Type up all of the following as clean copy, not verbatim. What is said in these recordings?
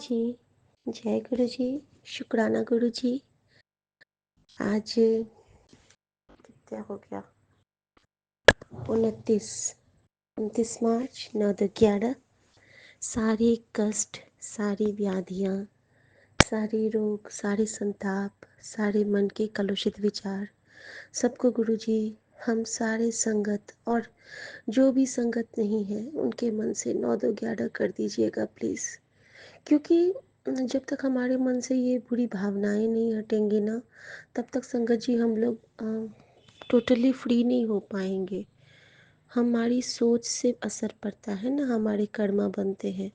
जी, जय गुरु जी, शुक्राना गुरु जी। आज क्या हो गया? 29 29 मार्च 9-11। सारे कष्ट, सारी व्याधियाँ, सारे रोग, सारे संताप, सारे मन के कलुषित विचार, सबको गुरु जी हम सारे संगत और जो भी संगत नहीं है उनके मन से 9-11 कर दीजिएगा प्लीज़। क्योंकि जब तक हमारे मन से ये बुरी भावनाएं नहीं हटेंगी ना, तब तक संगत जी हम लोग टोटली फ्री नहीं हो पाएंगे। हमारी सोच से असर पड़ता है ना, हमारे कर्मा बनते हैं।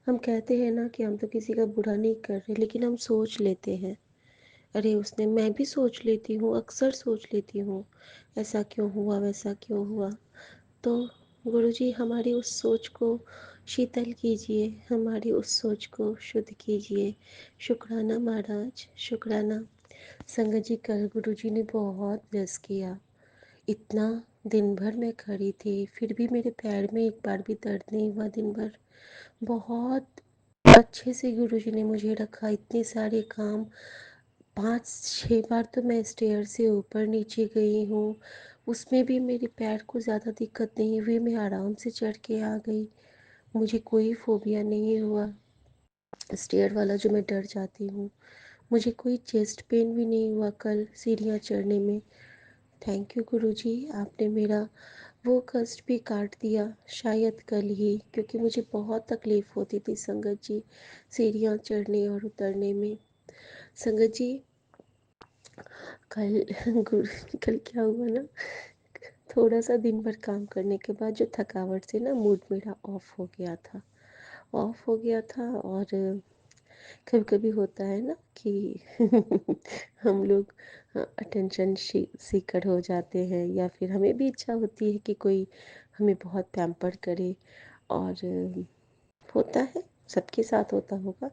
हम कहते हैं ना कि हम तो किसी का बुरा नहीं कर रहे, लेकिन हम सोच लेते हैं, अरे उसने, मैं भी सोच लेती हूँ, अक्सर सोच लेती हूँ, ऐसा क्यों हुआ, वैसा क्यों हुआ। तो गुरुजी हमारी उस सोच को शीतल कीजिए, हमारी उस सोच को शुद्ध कीजिए। शुक्राना महाराज, शुक्राना। संगत जी कल गुरुजी ने बहुत ब्लेस किया। इतना दिन भर मैं खड़ी थी, फिर भी मेरे पैर में एक बार भी दर्द नहीं हुआ दिन भर। बहुत अच्छे से गुरुजी ने मुझे रखा। इतने सारे काम, 5-6 बार तो मैं स्टेयर से ऊपर नीचे गई हूँ, उसमें भी मेरे पैर को ज़्यादा दिक्कत नहीं हुई, मैं आराम से चढ़ के आ गई। मुझे कोई फोबिया नहीं हुआ स्टेयर वाला, जो मैं डर जाती हूँ। मुझे कोई चेस्ट पेन भी नहीं हुआ कल सीढ़ियाँ चढ़ने में। थैंक यू गुरुजी, आपने मेरा वो कष्ट भी काट दिया शायद कल ही, क्योंकि मुझे बहुत तकलीफ़ होती थी संगत जी सीढ़ियाँ चढ़ने और उतरने में। संगत जी कल कल क्या हुआ ना, थोड़ा सा दिन भर काम करने के बाद जो थकावट से ना मूड मेरा ऑफ हो गया था। और कभी कभी होता है ना कि हम लोग अटेंशन सीकर हो जाते हैं, या फिर हमें भी इच्छा होती है कि कोई हमें बहुत पैम्पर करे। और होता है, सबके साथ होता होगा।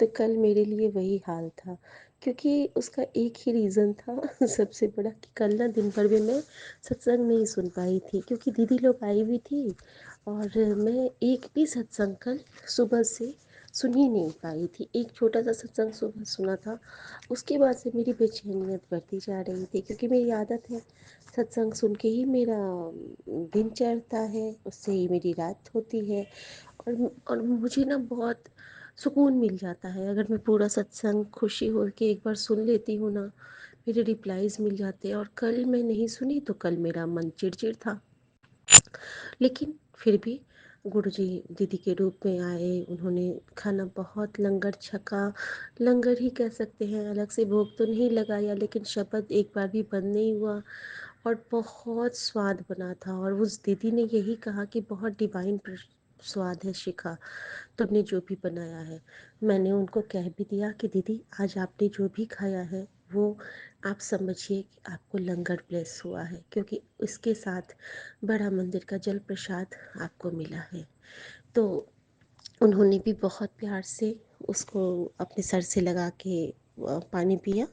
तो कल मेरे लिए वही हाल था, क्योंकि उसका एक ही रीज़न था सबसे बड़ा, कि कल ना दिन भर भी मैं सत्संग नहीं सुन पाई थी, क्योंकि दीदी लोग आई हुई थी। और मैं एक भी सत्संग कल सुबह से सुन ही नहीं पाई थी। एक छोटा सा सत्संग सुबह सुना था, उसके बाद से मेरी बेचैनियत बढ़ती जा रही थी, क्योंकि मेरी आदत है सत्संग सुन के ही मेरा दिन चढ़ता है, उससे ही मेरी रात होती है। और मुझे ना बहुत सुकून मिल जाता है अगर मैं पूरा सत्संग खुशी हो के एक बार सुन लेती हूँ ना, मेरे रिप्लाईज मिल जाते हैं। और कल मैं नहीं सुनी तो कल मेरा मन चिड़चिड़ था। लेकिन फिर भी गुरुजी दीदी के रूप में आए, उन्होंने खाना बहुत लंगर छका, लंगर ही कह सकते हैं, अलग से भोग तो नहीं लगाया, लेकिन शब्द एक बार भी बंद नहीं हुआ। और बहुत स्वाद बना था। और उस दीदी ने यही कहा कि बहुत डिवाइन स्वाद है शिखा, तुमने जो भी बनाया है। मैंने उनको कह भी दिया कि दीदी आज आपने जो भी खाया है वो आप समझिए कि आपको लंगर ब्लेस हुआ है, क्योंकि उसके साथ बड़ा मंदिर का जल प्रसाद आपको मिला है। तो उन्होंने भी बहुत प्यार से उसको अपने सर से लगा के पानी पिया,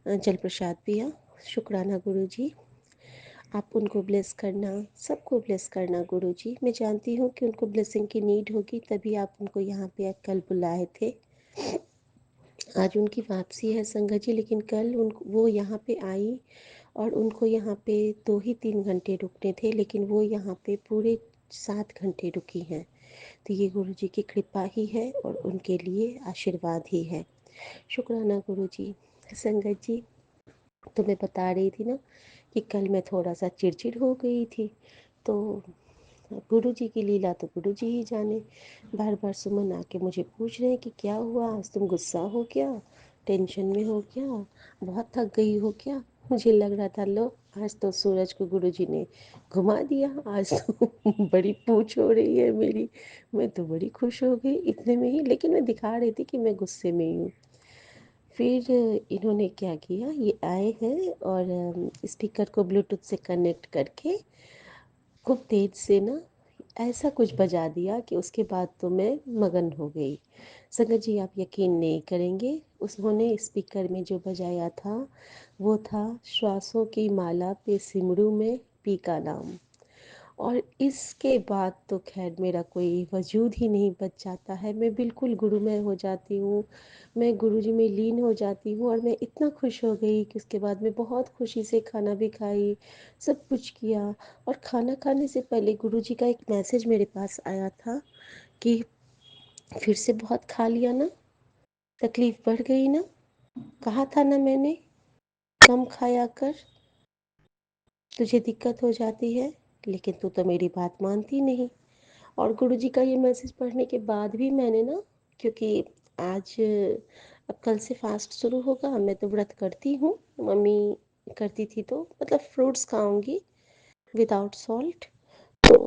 जल प्रसाद पिया। शुक्राना गुरु जी, आप उनको ब्लेस करना, सबको ब्लेस करना गुरु जी। मैं जानती हूँ कि उनको ब्लेसिंग की नीड होगी, तभी आप उनको यहाँ पे कल बुलाए थे। आज उनकी वापसी है संगत जी, लेकिन कल वो यहाँ पे आई, और उनको यहाँ पे 2 ही 3 घंटे रुकने थे, लेकिन वो यहाँ पे पूरे 7 घंटे रुकी हैं। तो ये गुरु जी की कृपा ही है और उनके लिए आशीर्वाद ही है। शुक्राना गुरु जी। संगत जी, तो मैं बता रही थी ना कि कल मैं थोड़ा सा चिड़चिड़ हो गई थी। तो गुरु जी की लीला तो गुरु जी ही जाने। बार बार सुमन आके मुझे पूछ रहे हैं कि क्या हुआ, आज तुम गुस्सा हो क्या, टेंशन में हो क्या, बहुत थक गई हो क्या। मुझे लग रहा था लो, आज तो सूरज को गुरु जी ने घुमा दिया, आज तो बड़ी पूछ हो रही है मेरी। मैं तो बड़ी खुश हो गई इतने में ही, लेकिन मैं दिखा रही थी कि मैं गुस्से में ही हूँ। फिर इन्होंने क्या किया, ये आए हैं और स्पीकर को ब्लूटूथ से कनेक्ट करके खूब तेज से ना ऐसा कुछ बजा दिया कि उसके बाद तो मैं मगन हो गई। संगत जी आप यकीन नहीं करेंगे, उन्होंने स्पीकर में जो बजाया था वो था श्वासों की माला पे सिमरू में पी का नाम। और इसके बाद तो ख़ैर मेरा कोई वजूद ही नहीं बच जाता है, मैं बिल्कुल गुरुमय हो जाती हूँ, मैं गुरुजी में लीन हो जाती हूँ और मैं इतना खुश हो गई कि उसके बाद मैं बहुत खुशी से खाना भी खाई, सब कुछ किया। और खाना खाने से पहले गुरुजी का एक मैसेज मेरे पास आया था कि फिर से बहुत खा लिया ना, तकलीफ़ बढ़ गई ना, कहा था ना मैंने, कम खाया कर, तुझे दिक्कत हो जाती है, लेकिन तू तो मेरी बात मानती नहीं। और गुरुजी का ये मैसेज पढ़ने के बाद भी मैंने ना, क्योंकि आज अब कल से फास्ट शुरू होगा, मैं तो व्रत करती हूँ, मम्मी करती थी तो मतलब फ्रूट्स खाऊंगी विदाउट सॉल्ट। तो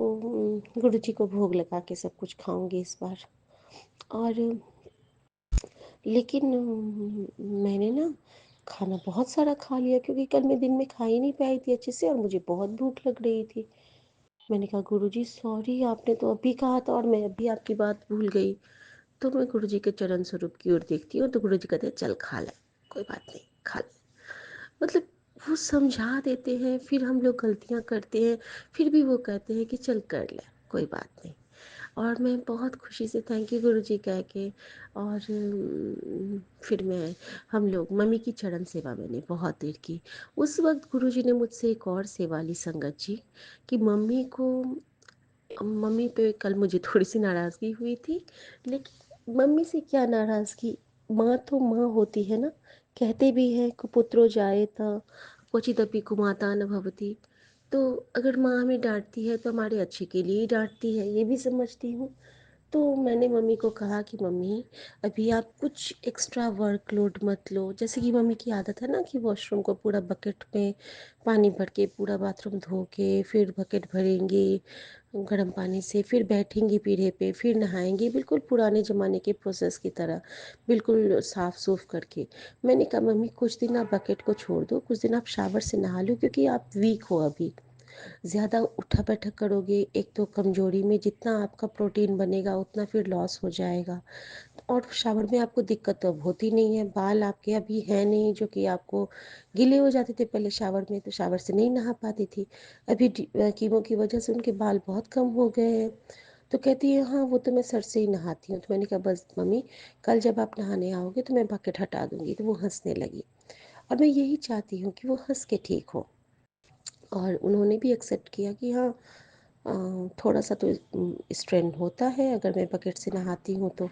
गुरुजी को भोग लगा के सब कुछ खाऊंगी इस बार। और लेकिन मैंने ना खाना बहुत सारा खा लिया, क्योंकि कल मैं दिन में खा ही नहीं पाई थी अच्छे से और मुझे बहुत भूख लग रही थी। मैंने कहा गुरुजी सॉरी, आपने तो अभी कहा था और मैं अभी आपकी बात भूल गई। तो मैं गुरुजी के चरण स्वरूप की ओर देखती हूँ तो गुरुजी कहते हैं चल खा ले, कोई बात नहीं, खा ले। मतलब वो समझा देते हैं, फिर हम लोग गलतियाँ करते हैं, फिर भी वो कहते हैं कि चल कर ले, कोई बात नहीं। और मैं बहुत खुशी से थैंक यू गुरुजी कह के, और फिर मैं हम लोग मम्मी की चरण सेवा मैंने बहुत देर की। उस वक्त गुरुजी ने मुझसे एक और सेवा ली संगत जी, कि मम्मी पे कल मुझे थोड़ी सी नाराज़गी हुई थी, लेकिन मम्मी से क्या नाराज़गी, माँ तो माँ होती है ना, कहते भी हैं कुपुत्रो जायेता क्वचिदपि कुमाता न भवति। तो अगर माँ हमें डांटती है तो हमारे अच्छे के लिए ही डांटती है, ये भी समझती हूँ। तो मैंने मम्मी को कहा कि मम्मी अभी आप कुछ एक्स्ट्रा वर्कलोड मत लो। जैसे कि मम्मी की आदत है ना कि वॉशरूम को पूरा बकेट में पानी भर के पूरा बाथरूम धो के फिर बकेट भरेंगी गर्म पानी से, फिर बैठेंगी पीढ़े पे, फिर नहाएंगी, बिल्कुल पुराने ज़माने के प्रोसेस की तरह, बिल्कुल साफ़ सूफ करके। मैंने कहा मम्मी कुछ दिन आप बकेट को छोड़ दो, कुछ दिन आप शावर से नहा लो, क्योंकि आप वीक हो अभी, ज़्यादा उठा बैठक करोगे एक तो कमज़ोरी में जितना आपका प्रोटीन बनेगा उतना फिर लॉस हो जाएगा। और शावर में आपको दिक्कत तो अब होती नहीं है, बाल आपके अभी हैं नहीं जो कि आपको गीले हो जाते थे पहले शावर में, तो शावर से नहीं नहा पाती थी। अभी कीमो की वजह से उनके बाल बहुत कम हो गए हैं। तो कहती है हाँ वो तो मैं सर से ही नहाती हूँ। तो मैंने कहा बस मम्मी कल जब आप नहाने आओगे तो मैं बकेट हटा दूँगी। तो वो हंसने लगी, और मैं यही चाहती हूँ कि वो हंस के ठीक हो। और उन्होंने भी एक्सेप्ट किया कि हाँ थोड़ा सा तो स्ट्रेन होता है अगर मैं बकेट से नहाती हूँ तो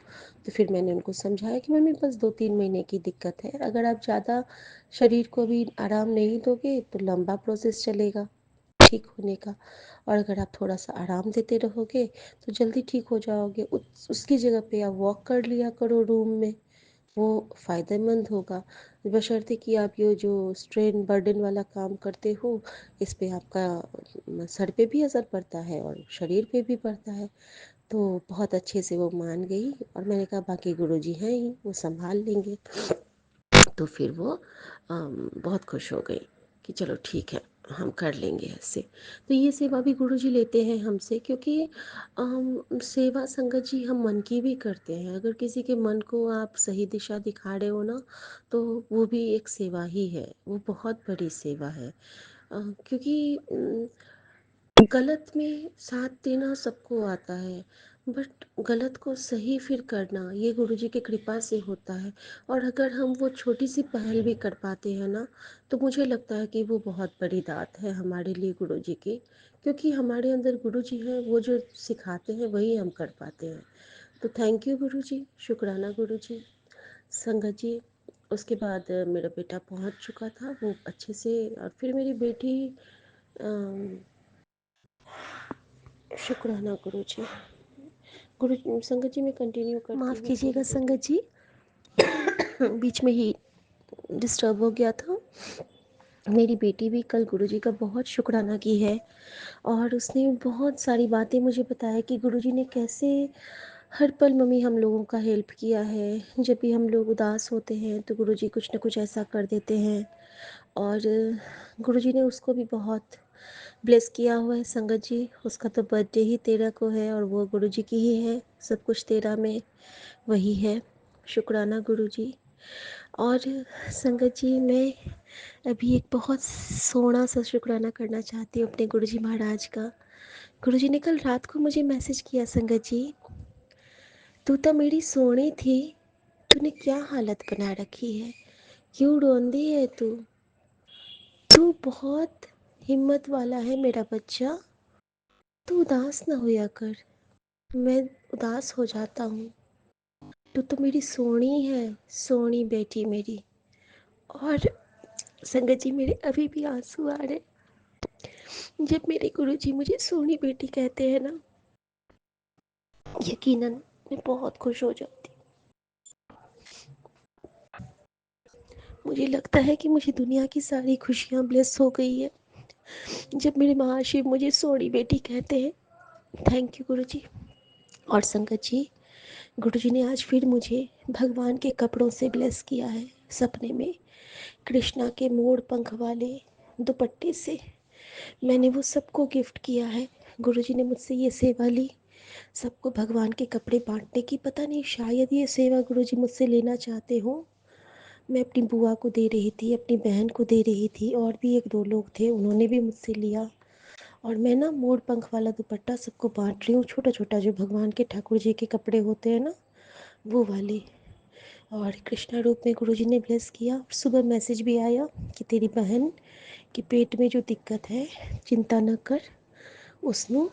फिर मैंने उनको समझाया कि मम्मी बस 2-3 महीने की दिक्कत है, अगर आप ज़्यादा शरीर को भी आराम नहीं दोगे तो लंबा प्रोसेस चलेगा ठीक होने का। और अगर आप थोड़ा सा आराम देते रहोगे तो जल्दी ठीक हो जाओगे। उसकी जगह पे आप वॉक कर लिया करो रूम में, वो फ़ायदेमंद होगा, बशर्ते कि आप ये जो स्ट्रेन बर्डन वाला काम करते हो इस पे आपका सर पे भी असर पड़ता है और शरीर पे भी पड़ता है। तो बहुत अच्छे से वो मान गई और मैंने कहा बाकी गुरुजी हैं ही, वो संभाल लेंगे। तो फिर वो बहुत खुश हो गई कि चलो ठीक है हम कर लेंगे ऐसे। तो ये सेवा भी गुरुजी लेते हैं हमसे, क्योंकि सेवा संगत जी हम मन की भी करते हैं। अगर किसी के मन को आप सही दिशा दिखा रहे हो ना तो वो भी एक सेवा ही है, वो बहुत बड़ी सेवा है। क्योंकि गलत में साथ देना सबको आता है, बट गलत को सही फिर करना ये गुरुजी की कृपा से होता है। और अगर हम वो छोटी सी पहल भी कर पाते हैं ना तो मुझे लगता है कि वो बहुत बड़ी दात है हमारे लिए गुरुजी की, क्योंकि हमारे अंदर गुरुजी हैं, वो जो सिखाते हैं वही हम कर पाते हैं। तो थैंक यू गुरुजी, शुक्राना गुरुजी। संगत जी उसके बाद मेरा बेटा पहुंच चुका था वो अच्छे से, और फिर मेरी बेटी शुक्राना गुरुजी। गुरु संगत जी मैं कंटिन्यू करती हूँ, माफ़ कीजिएगा संगत जी, बीच में ही डिस्टर्ब हो गया था। मेरी बेटी भी कल गुरुजी का बहुत शुक्राना की है और उसने बहुत सारी बातें मुझे बताया कि गुरुजी ने कैसे हर पल मम्मी हम लोगों का हेल्प किया है। जब भी हम लोग उदास होते हैं तो गुरुजी कुछ ना कुछ ऐसा कर देते हैं, और गुरुजी ने उसको भी बहुत ब्लेस किया हुआ है संगत जी। उसका तो बर्थडे ही 13 को है और वो गुरुजी की ही है, सब कुछ 13 में वही है। शुक्राना गुरुजी। और संगत जी मैं अभी एक बहुत सोना सा शुक्राना करना चाहती हूँ अपने गुरुजी महाराज का, गुरुजी ने कल रात को मुझे मैसेज किया, संगत जी, तू तो मेरी सोनी थी, तूने क्या हालत बना रखी है, क्यों रोंदी है तू? तू बहुत हिम्मत वाला है मेरा बच्चा, तू उदास ना होया कर। मैं उदास हो जाता हूँ। तू तो मेरी सोनी है, सोनी बेटी मेरी। और संगत जी, मेरे अभी भी आंसू आ रहे। जब मेरे गुरुजी मुझे सोनी बेटी कहते हैं ना, यकीनन मैं बहुत खुश हो जाती। मुझे लगता है कि मुझे दुनिया की सारी खुशियाँ ब्लेस हो गई है जब मेरे महाशिव मुझे सोनी बेटी कहते हैं। थैंक यू गुरुजी। और संगत जी, गुरुजी ने आज फिर मुझे भगवान के कपड़ों से ब्लेस किया है। सपने में कृष्णा के मोड़ पंख वाले दुपट्टे से मैंने वो सबको गिफ्ट किया है। गुरुजी ने मुझसे ये सेवा ली, सबको भगवान के कपड़े बांटने की। पता नहीं, शायद ये सेवा गुरुजी मुझसे लेना चाहते हो। मैं अपनी बुआ को दे रही थी, अपनी बहन को दे रही थी, और भी एक दो लोग थे, उन्होंने भी मुझसे लिया। और मैं ना मोड़ पंख वाला दुपट्टा सबको बांट रही हूँ, छोटा छोटा, जो भगवान के ठाकुर जी के कपड़े होते हैं ना, वो वाले। और कृष्णा रूप में गुरुजी ने ब्लेस किया। सुबह मैसेज भी आया कि तेरी बहन के पेट में जो दिक्कत है, चिंता न कर, उसनु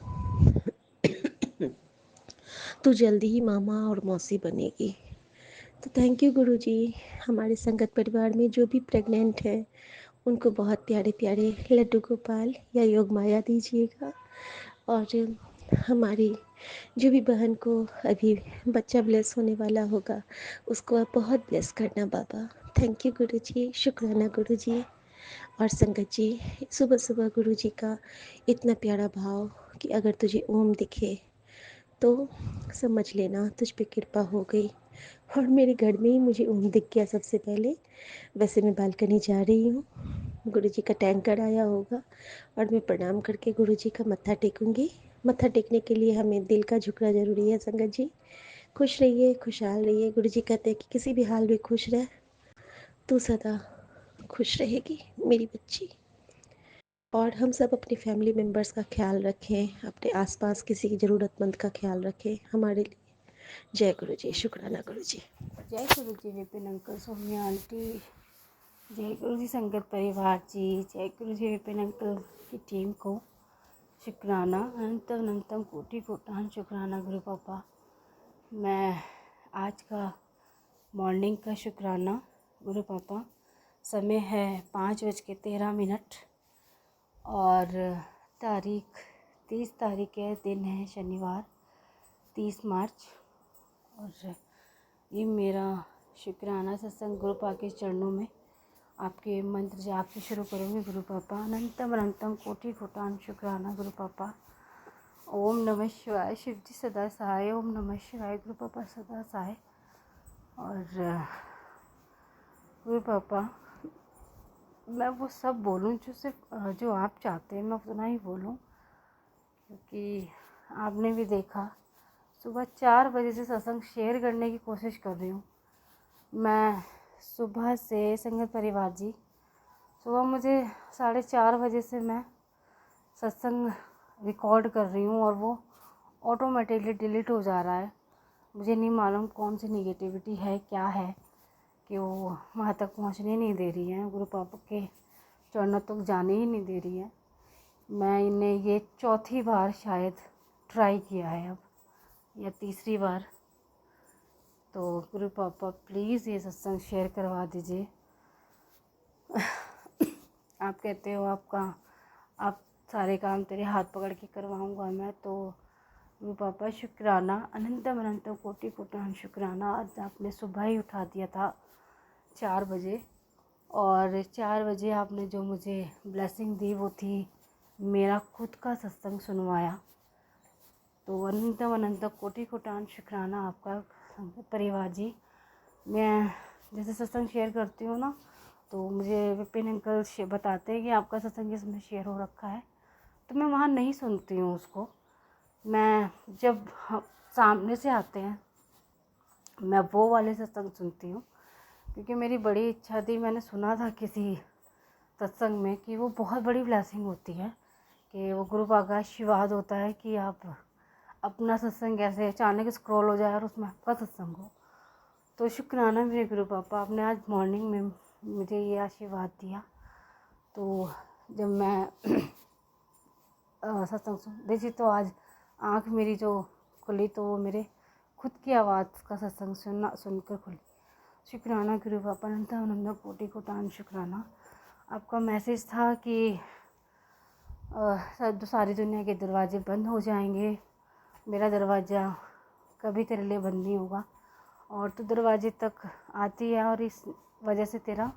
तू जल्दी ही मामा और मौसी बनेगी। तो थैंक यू गुरुजी। हमारे संगत परिवार में जो भी प्रेग्नेंट है, उनको बहुत प्यारे प्यारे लड्डू गोपाल या योग माया दीजिएगा। और हमारी जो भी बहन को अभी बच्चा ब्लेस होने वाला होगा, उसको आप बहुत ब्लेस करना बाबा। थैंक यू गुरुजी, शुक्राना गुरुजी। और संगत जी, सुबह सुबह गुरुजी का इतना प्यारा भाव कि अगर तुझे ओम दिखे तो समझ लेना तुझ पे कृपा हो गई। और मेरे घर में ही मुझे ओम दिख गया सबसे पहले। वैसे मैं बालकनी जा रही हूँ, गुरुजी का टैंकर आया होगा, और मैं प्रणाम करके गुरुजी का मत्था टेकूंगी। मत्था टेकने के लिए हमें दिल का झुकना ज़रूरी है। संगत जी, खुश रहिए, खुशहाल रहिए। गुरुजी कहते हैं कि किसी भी हाल में खुश रह, तू सदा खुश रहेगी मेरी बच्ची। और हम सब अपनी फैमिली मेम्बर्स का ख्याल रखें, अपने आसपास किसी की ज़रूरतमंद का ख्याल रखें हमारे लिए। जय गुरु जी, शुक्राना गुरु जी। जय गुरु जी, विपिन अंकल, सौम्या आंटी, जय गुरु जी संगत परिवार जी, जय गुरु जी विपिन अंकल की टीम को शुक्राना, अनंतम अनंतम कोटि कोटान शुक्राना गुरु पापा। मैं आज का मॉर्निंग का शुक्राना गुरु पापा। समय है 5:13 और तारीख 30 तारीख है, दिन है शनिवार 30 मार्च। और ये मेरा शुक्राना सत्संग गुरु पापा के चरणों में आपके मंत्र जाप से शुरू करूँगी गुरु पापा। अनंतम अनंतम कोटि कोटान शुक्राना गुरु पापा। ओम नमः शिवाय, शिव जी सदा सहाय। ओम नमः शिवाय गुरु पापा, सदा सहाय। और गुरु पापा, मैं वो सब बोलूँ जो सिर्फ जो आप चाहते हैं मैं उतना ही बोलूँ, क्योंकि आपने भी देखा सुबह 4 बजे से सत्संग शेयर करने की कोशिश कर रही हूँ मैं। सुबह से संगत परिवार जी, सुबह मुझे 4:30 बजे से मैं सत्संग रिकॉर्ड कर रही हूँ और वो ऑटोमेटिकली डिलीट हो जा रहा है। मुझे नहीं मालूम कौन सी निगेटिविटी है, क्या है, कि वो वहाँ तक पहुँचने नहीं दे रही है, गुरु पापा के चरणों तक जाने ही नहीं दे रही है। मैं इन्हें ये चौथी बार शायद ट्राई किया है अब, या तीसरी बार। तो गुरु पापा प्लीज़ ये सत्संग शेयर करवा दीजिए। आप कहते हो आप सारे काम तेरे हाथ पकड़ के करवाऊँगा मैं, तो गुरु पापा शुक्राना, अनंतम अनंतम कोटि कोटान शुक्राना। आज आपने सुबह ही उठा दिया था 4 बजे, और 4 बजे आपने जो मुझे ब्लेसिंग दी वो थी मेरा खुद का सत्संग सुनवाया। तो अनंतम अनंतम कोटि कोटान शुक्राना आपका परिवार जी। मैं जैसे सत्संग शेयर करती हूँ ना, तो मुझे विपिन अंकल बताते हैं कि आपका सत्संग इसमें शेयर हो रखा है, तो मैं वहाँ नहीं सुनती हूँ उसको। मैं जब सामने से आते हैं मैं वो वाले सत्संग सुनती हूँ, क्योंकि मेरी बड़ी इच्छा थी। मैंने सुना था किसी सत्संग में कि वो बहुत बड़ी ब्लेसिंग होती है कि वो गुरु बाबा का आशीर्वाद होता है कि आप अपना सत्संग ऐसे अचानक स्क्रॉल हो जाए और उसमें आपका सत्संग हो। तो शुक्राना मेरे गुरु पापा, आपने आज मॉर्निंग में मुझे ये आशीर्वाद दिया। तो जब मैं सत्संग सुन रही थी तो आज आँख मेरी जो खुली तो वो मेरे खुद की आवाज़ का सत्संग सुनकर खुली। शुक्राना गुरु बाबा, अनंत अनंत कोटि कोटि शुक्राना। आपका मैसेज था कि सारी दुनिया के दरवाजे बंद हो जाएंगे, मेरा दरवाज़ा कभी तेरे लिए बंद नहीं होगा, और तू दरवाजे तक आती है और इस वजह से तेरा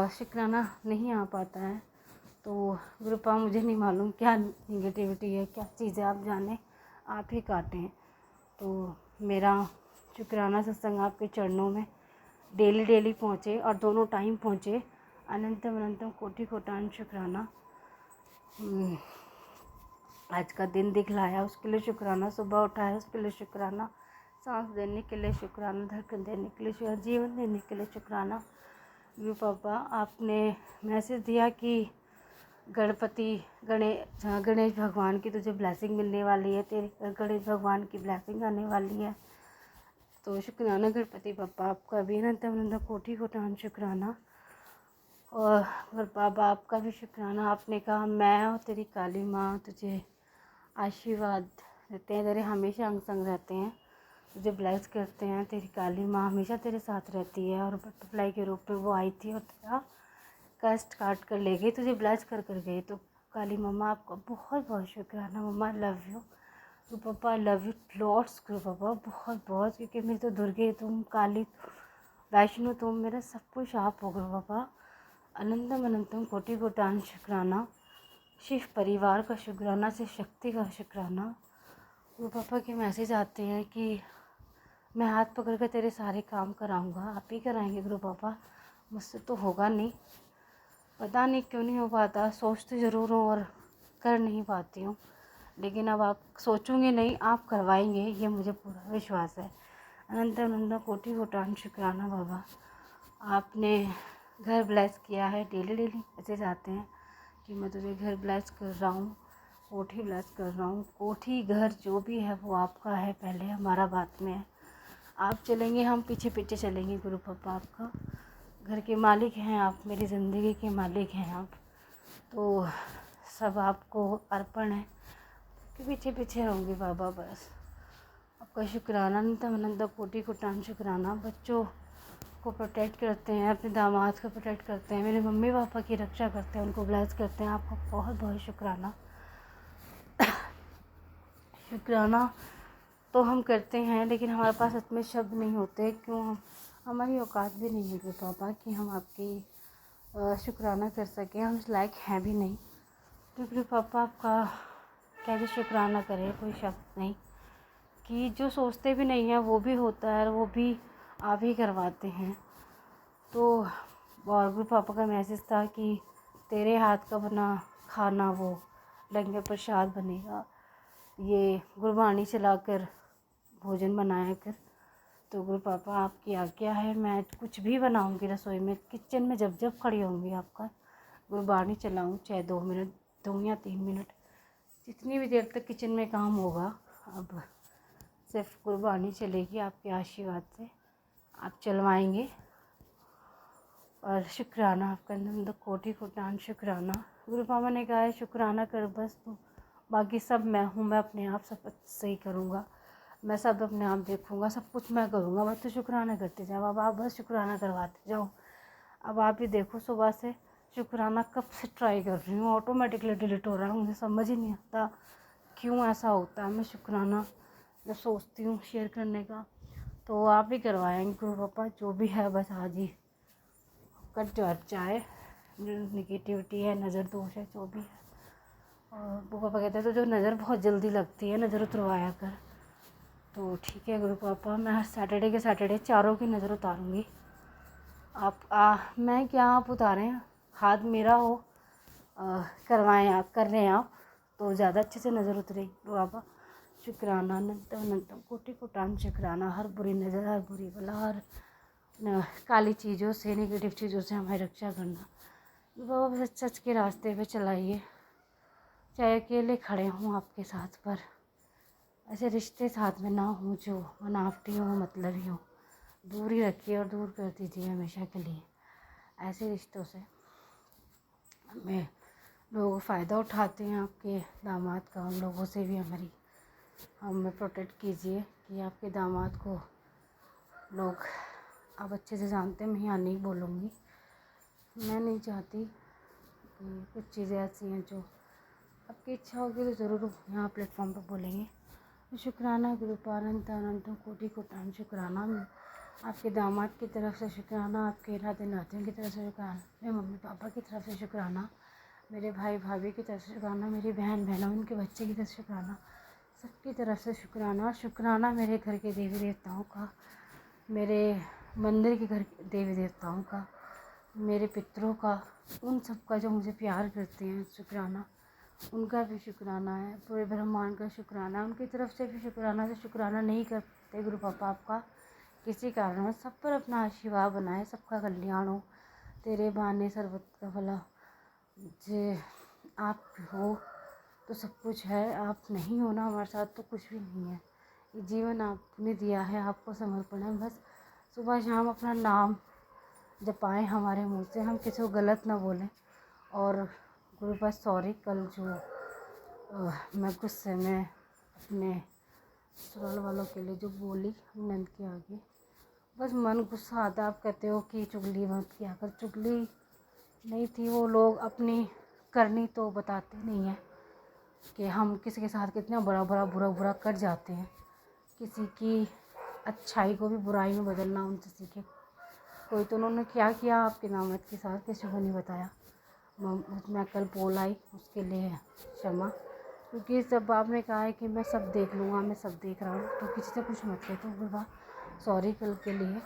शुक्राना नहीं आ पाता है। तो गुरु पापा, मुझे नहीं मालूम क्या निगेटिविटी है, क्या चीज़ें आप जाने, आप ही काटें। तो मेरा शुक्राना सत्संग आपके चरणों में डेली पहुँचे और दोनों टाइम पहुँचे। अनंतम अनंतम कोटि कोटि शुक्राना। आज का दिन दिखलाया उसके लिए शुक्राना, सुबह उठाया उसके लिए शुक्राना, सांस देने के लिए शुक्राना, धड़कन देने के लिए शुक्राना, जीवन देने के लिए शुक्राना। गुरु पापा, आपने मैसेज दिया कि गणेश भगवान की तुझे ब्लेसिंग मिलने वाली है, तेरे गणेश भगवान की ब्लेसिंग आने वाली है। तो शुक्राना गणपति पापा, आपका भी अनंत कोटि कोटि शुक्राना। और बाबा आपका भी शुक्राना, आपने कहा मैं और तेरी काली माँ तुझे आशीर्वाद देते हैं, तेरे हमेशा अंग संग रहते हैं, तुझे ब्लेस करते हैं। तेरी काली माँ हमेशा तेरे साथ रहती है और बटरफ्लाई के रूप में वो आई थी और तेरा कष्ट काट कर ले गई, तुझे ब्लेस कर गई। तो काली मम्मा आपका बहुत बहुत शुक्राना। मम्मा लव यू। गुरु पापा लव यू लॉट्स गुरु पापा, बहुत बहुत, क्योंकि मेरी तो दुर्गे तुम, काली वैष्णो तुम, मेरा सब कुछ आप हो गुरु पापा। अनंतम अनंतम कोटि कोटि शुक्राना। शिव परिवार का शुक्राना, शिव शक्ति का शुक्राना। गुरु पापा के मैसेज आते हैं कि मैं हाथ पकड़ कर तेरे सारे काम कराऊंगा, आप ही कराएंगे गुरु पापा, मुझसे तो होगा नहीं, पता नहीं क्यों नहीं हो पाता, सोचती ज़रूर हूँ और कर नहीं पाती हूँ, लेकिन अब आप सोचूंगे नहीं, आप करवाएंगे, ये मुझे पूरा विश्वास है। अनंत अनंत कोटि कोटि शुक्राना बाबा। आपने घर ब्लेस किया है, डेली मैसेज आते हैं कि मैं तुझे घर ब्लेस कर रहा हूँ, कोठी ब्लेस कर रहा हूँ। कोठी घर जो भी है वो आपका है, पहले हमारा बात में है, आप चलेंगे हम पीछे पीछे चलेंगे गुरु पापा। आपका घर के मालिक हैं आप, मेरी ज़िंदगी के मालिक हैं आप, तो सब आपको अर्पण है कि पीछे पीछे रहूँगी बाबा बस। आपका शुक्राना, अनंत कोटि कोटि शुक्राना। बच्चों को प्रोटेक्ट करते हैं, अपने दामाद को प्रोटेक्ट करते हैं, मेरे मम्मी पापा की रक्षा करते हैं, उनको ब्लेस करते हैं, आपका बहुत बहुत शुक्राना। शुक्राना तो हम करते हैं लेकिन हमारे पास सच में शब्द नहीं होते, क्यों, हमारी औकात भी नहीं है गुरु पापा कि हम आपकी शुक्राना कर सकें, हम इस लायक हैं भी नहीं। तो गुरु पापा आपका कैसे शुक्राना करें, कोई शब्द नहीं, कि जो सोचते भी नहीं हैं वो भी होता है और वो भी आप ही करवाते हैं। तो और गुरु पापा का मैसेज था कि तेरे हाथ का बना खाना वो लंगर प्रसाद बनेगा, ये गुरबाणी चलाकर भोजन बनाया कर। तो गुरु पापा आपकी आज्ञा है, मैं कुछ भी बनाऊंगी रसोई में, किचन में जब जब खड़ी होंगी आपका गुरबाणी चलाऊं, चाहे 2 मिनट 2 या 3 मिनट, जितनी भी देर तक किचन में काम होगा, अब सिर्फ गुरबाणी चलेगी आपके आशीर्वाद से, आप चलवाएंगे। और शुक्राना आपका नंद कोटि कोटि शुक्राना। गुरु पापा ने कहा है शुक्राना कर बस तू, बाकी सब मैं हूँ, मैं अपने आप सब सही करूँगा, मैं सब अपने आप देखूँगा, सब कुछ मैं करूँगा, बस तो शुक्राना करते जाओ। अब आप बस शुक्राना करवाते जाओ। अब आप ही देखो, सुबह से शुक्राना कब से ट्राई कर रही हूँ, ऑटोमेटिकली डिलीट हो रहा है, मुझे समझ ही नहीं आता क्यों ऐसा होता है। मैं शुक्राना जब सोचती हूँ शेयर करने का तो आप ही करवाएंगे गुरु पापा, जो भी है बस आज ही कट जाए, निगेटिविटी है, नज़र दोष है, जो भी है। और वो पापा कहते हैं तो जो नज़र बहुत जल्दी लगती है, नज़र उतरवाया कर। तो ठीक है गुरु पापा, मैं सैटरडे के सैटरडे चारों की नज़र उतारूँगी। मैं क्या, आप उतारें, हाथ मेरा हो, करवाएं आप, कर रहे हैं आप, तो ज़्यादा अच्छे से नज़र उतरेगी गुरु पापा। शुक्राना, अनंतम अनंतम कोटि कोटि शुक्राना। हर बुरी नज़र, हर बुरी बला, हर काली चीज़ों से, नेगेटिव चीज़ों से हमारी रक्षा करना। बाबा सच सच के रास्ते पे चलाइए, चाहे अकेले खड़े हों आपके साथ, पर ऐसे रिश्ते साथ में ना हों जो बनावटी हों, मतलबी हों। दूर ही रखिए और दूर कर दीजिए हमेशा के लिए। ऐसे रिश्तों से हमें लोग फ़ायदा उठाते हैं आपके दामाद का। उन लोगों से भी हमें प्रोटेक्ट कीजिए कि आपके दामाद को लोग, आप अच्छे से जानते हैं, मैं यहाँ नहीं बोलूँगी। मैं नहीं चाहती कि कुछ चीज़ें ऐसी हैं जो आपकी इच्छा होगी तो ज़रूर यहाँ प्लेटफॉर्म पर बोलेंगे। शुक्राना गुरुपा अनंत अनंत कोटि कोटि शुक्राना। आपके दामाद की तरफ से शुक्राना, आपके नाते नातियों की तरफ से शुक्राना, मेरे मम्मी पापा की तरफ से शुक्राना, मेरे भाई भाभी की तरफ से शुक्राना, मेरी बहन बहनों उनके बच्चे की तरफ से शुक्राना, सबकी तरफ से शुक्राना। शुक्राना मेरे घर के देवी देवताओं का, मेरे मंदिर के घर के देवी देवताओं का, मेरे पितरों का, उन सब का जो मुझे प्यार करते हैं। शुक्राना उनका भी शुक्राना है, पूरे ब्रह्मांड का शुक्राना, उनकी तरफ से भी शुक्राना। जो शुक्राना नहीं करते गुरु पापा आपका किसी कारण, सब पर अपना आशीर्वाद बनाए, सबका कल्याण हो, तेरे बहाने सर्वत का भला। जे आप हो तो सब कुछ है, आप नहीं हो ना हमारे साथ तो कुछ भी नहीं है। ये जीवन आपने दिया है, आपको समर्पण है। बस सुबह शाम अपना नाम जपाएं हमारे मुँह से, हम किसी को गलत ना बोलें। और गुरु पास सॉरी, कल जो मैं गुस्से में अपने ससुराल वालों के लिए जो बोली नंद के आगे, बस मन गुस्सा आता। आप कहते हो कि चुगली मत किया कर, चुगली नहीं थी। वो लोग अपनी करनी तो बताते नहीं हैं कि हम किसी के साथ कितना बड़ा बड़ा बुरा बुरा कर जाते हैं। किसी की अच्छाई को भी बुराई में बदलना उनसे सीखे। कोई तो उन्होंने क्या किया आपके दामाद के साथ, किसी को नहीं बताया। मैं कल बोल आई, उसके लिए क्षमा। क्योंकि जब आपने कहा है कि मैं सब देख लूँगा, मैं सब देख रहा हूँ, तो किसी से कुछ मत कहते हो। बाबा सॉरी कल के लिए।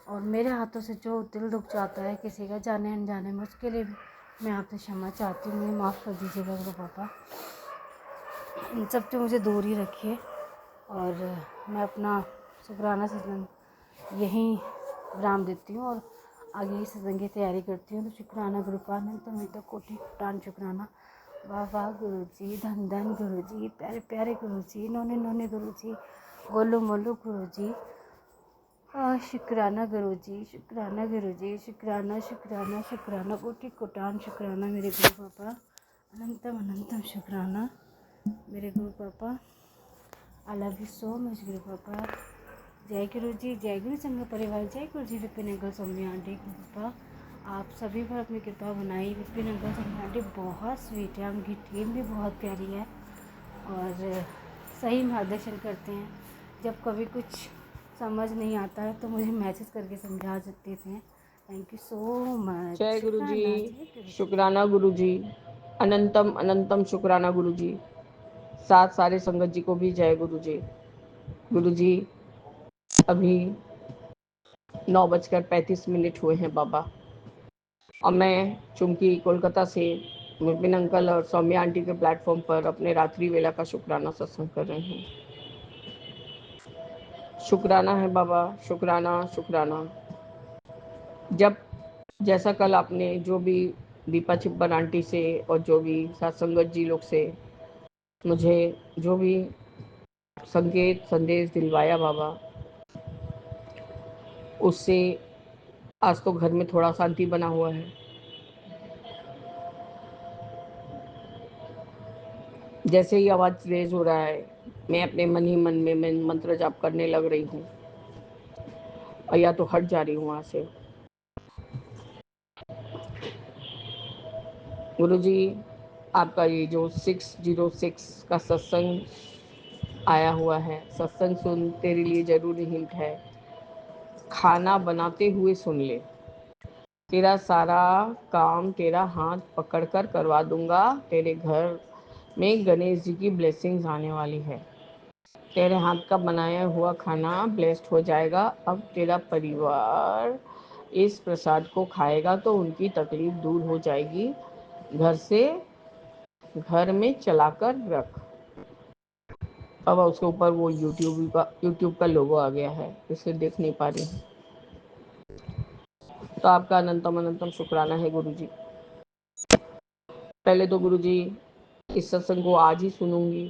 और मेरे हाथों से जो दिल दुख जाता है किसी का जाने अनजाने में, उसके लिए भी मैं आपसे क्षमा चाहती हूँ। मुझे माफ़ कर दीजिएगा गुरु पापा। इन सब से मुझे दूर ही रखिए। और मैं अपना शुक्राना सत्संग यहीं विराम देती हूँ और आगे ही सत्संग की तैयारी करती हूँ। तो शुक्राना गुरुपा अनंत अनंत कोटि कोटि शुक्राना। वाह वाह गुरु जी, धन धन गुरु जी, प्यारे प्यारे गुरु जी, नोने नोने गुरु जी, गोलू मोलू गुरु जी। शुक्राना गुरु जी, शुक्राना गुरु जी, शुक्राना शुक्राना शुक्राना कोटि कोटि शुक्राना मेरे गुरु पापा। अनंतम अनंतम शुक्राना मेरे गुरु पापा। I love you so much गुरु पापा। जय गुरु जी, जय गुरु संघ परिवार, जय गुरु जी। विपिन अंकल, सौम्या आंटी, गुरु पापा आप सभी पर अपनी कृपा बनाई। विपिन अंकल, सौम्या आंटी बहुत स्वीट है, उनकी टीम भी बहुत प्यारी है और सही मार्गदर्शन करते हैं। जब कभी कुछ समझ नहीं आता है तो मुझे मैसेज करके समझा देते थे। Thank you so much. जय गुरु जी, शुक्राना, जय गुरु जी। शुक्राना गुरु जी, अनंतम अनंतम शुक्राना गुरु जी। साथ सारे संगत जी को भी जय गुरु जी। गुरु जी अभी 9:35 हुए हैं बाबा, और मैं चूंकि कोलकाता से विपिन अंकल और सौम्या आंटी के प्लेटफॉर्म पर अपने रात्रि वेला का शुक्राना सत्संग कर रही हूँ। शुक्राना है बाबा, शुक्राना शुक्राना। जब जैसा कल आपने जो भी दीपा छिब्बन आंटी से और जो भी सत्संगत जी लोग से मुझे जो भी संकेत संदेश दिलवाया बाबा, उससे आज तो घर में थोड़ा शांति बना हुआ है। जैसे ही आवाज़ रेज हो रहा है, मैं अपने मन ही मन में मैं मंत्र जाप करने लग रही हूँ और या तो हट जा रही हूँ वहाँ से। गुरु जी आपका ये जो 606 का सत्संग आया हुआ है, सत्संग सुन तेरे लिए जरूरी हिंट है, खाना बनाते हुए सुन ले। तेरा सारा काम तेरा हाथ पकड़कर करवा दूंगा। तेरे घर में गणेश जी की ब्लेसिंग्स आने वाली है। तेरे हाथ का बनाया हुआ खाना ब्लेस्ड हो जाएगा। अब तेरा परिवार इस प्रसाद को खाएगा तो उनकी तकलीफ दूर हो जाएगी। घर में चलाकर रख। अब उसके ऊपर वो यूट्यूब का लोगो आ गया है, इसलिए देख नहीं पा रही हूँ। तो आपका अनंतम अनंतम शुक्राना है गुरु जी। पहले तो गुरु जी इस सत्संग को आज ही सुनूंगी।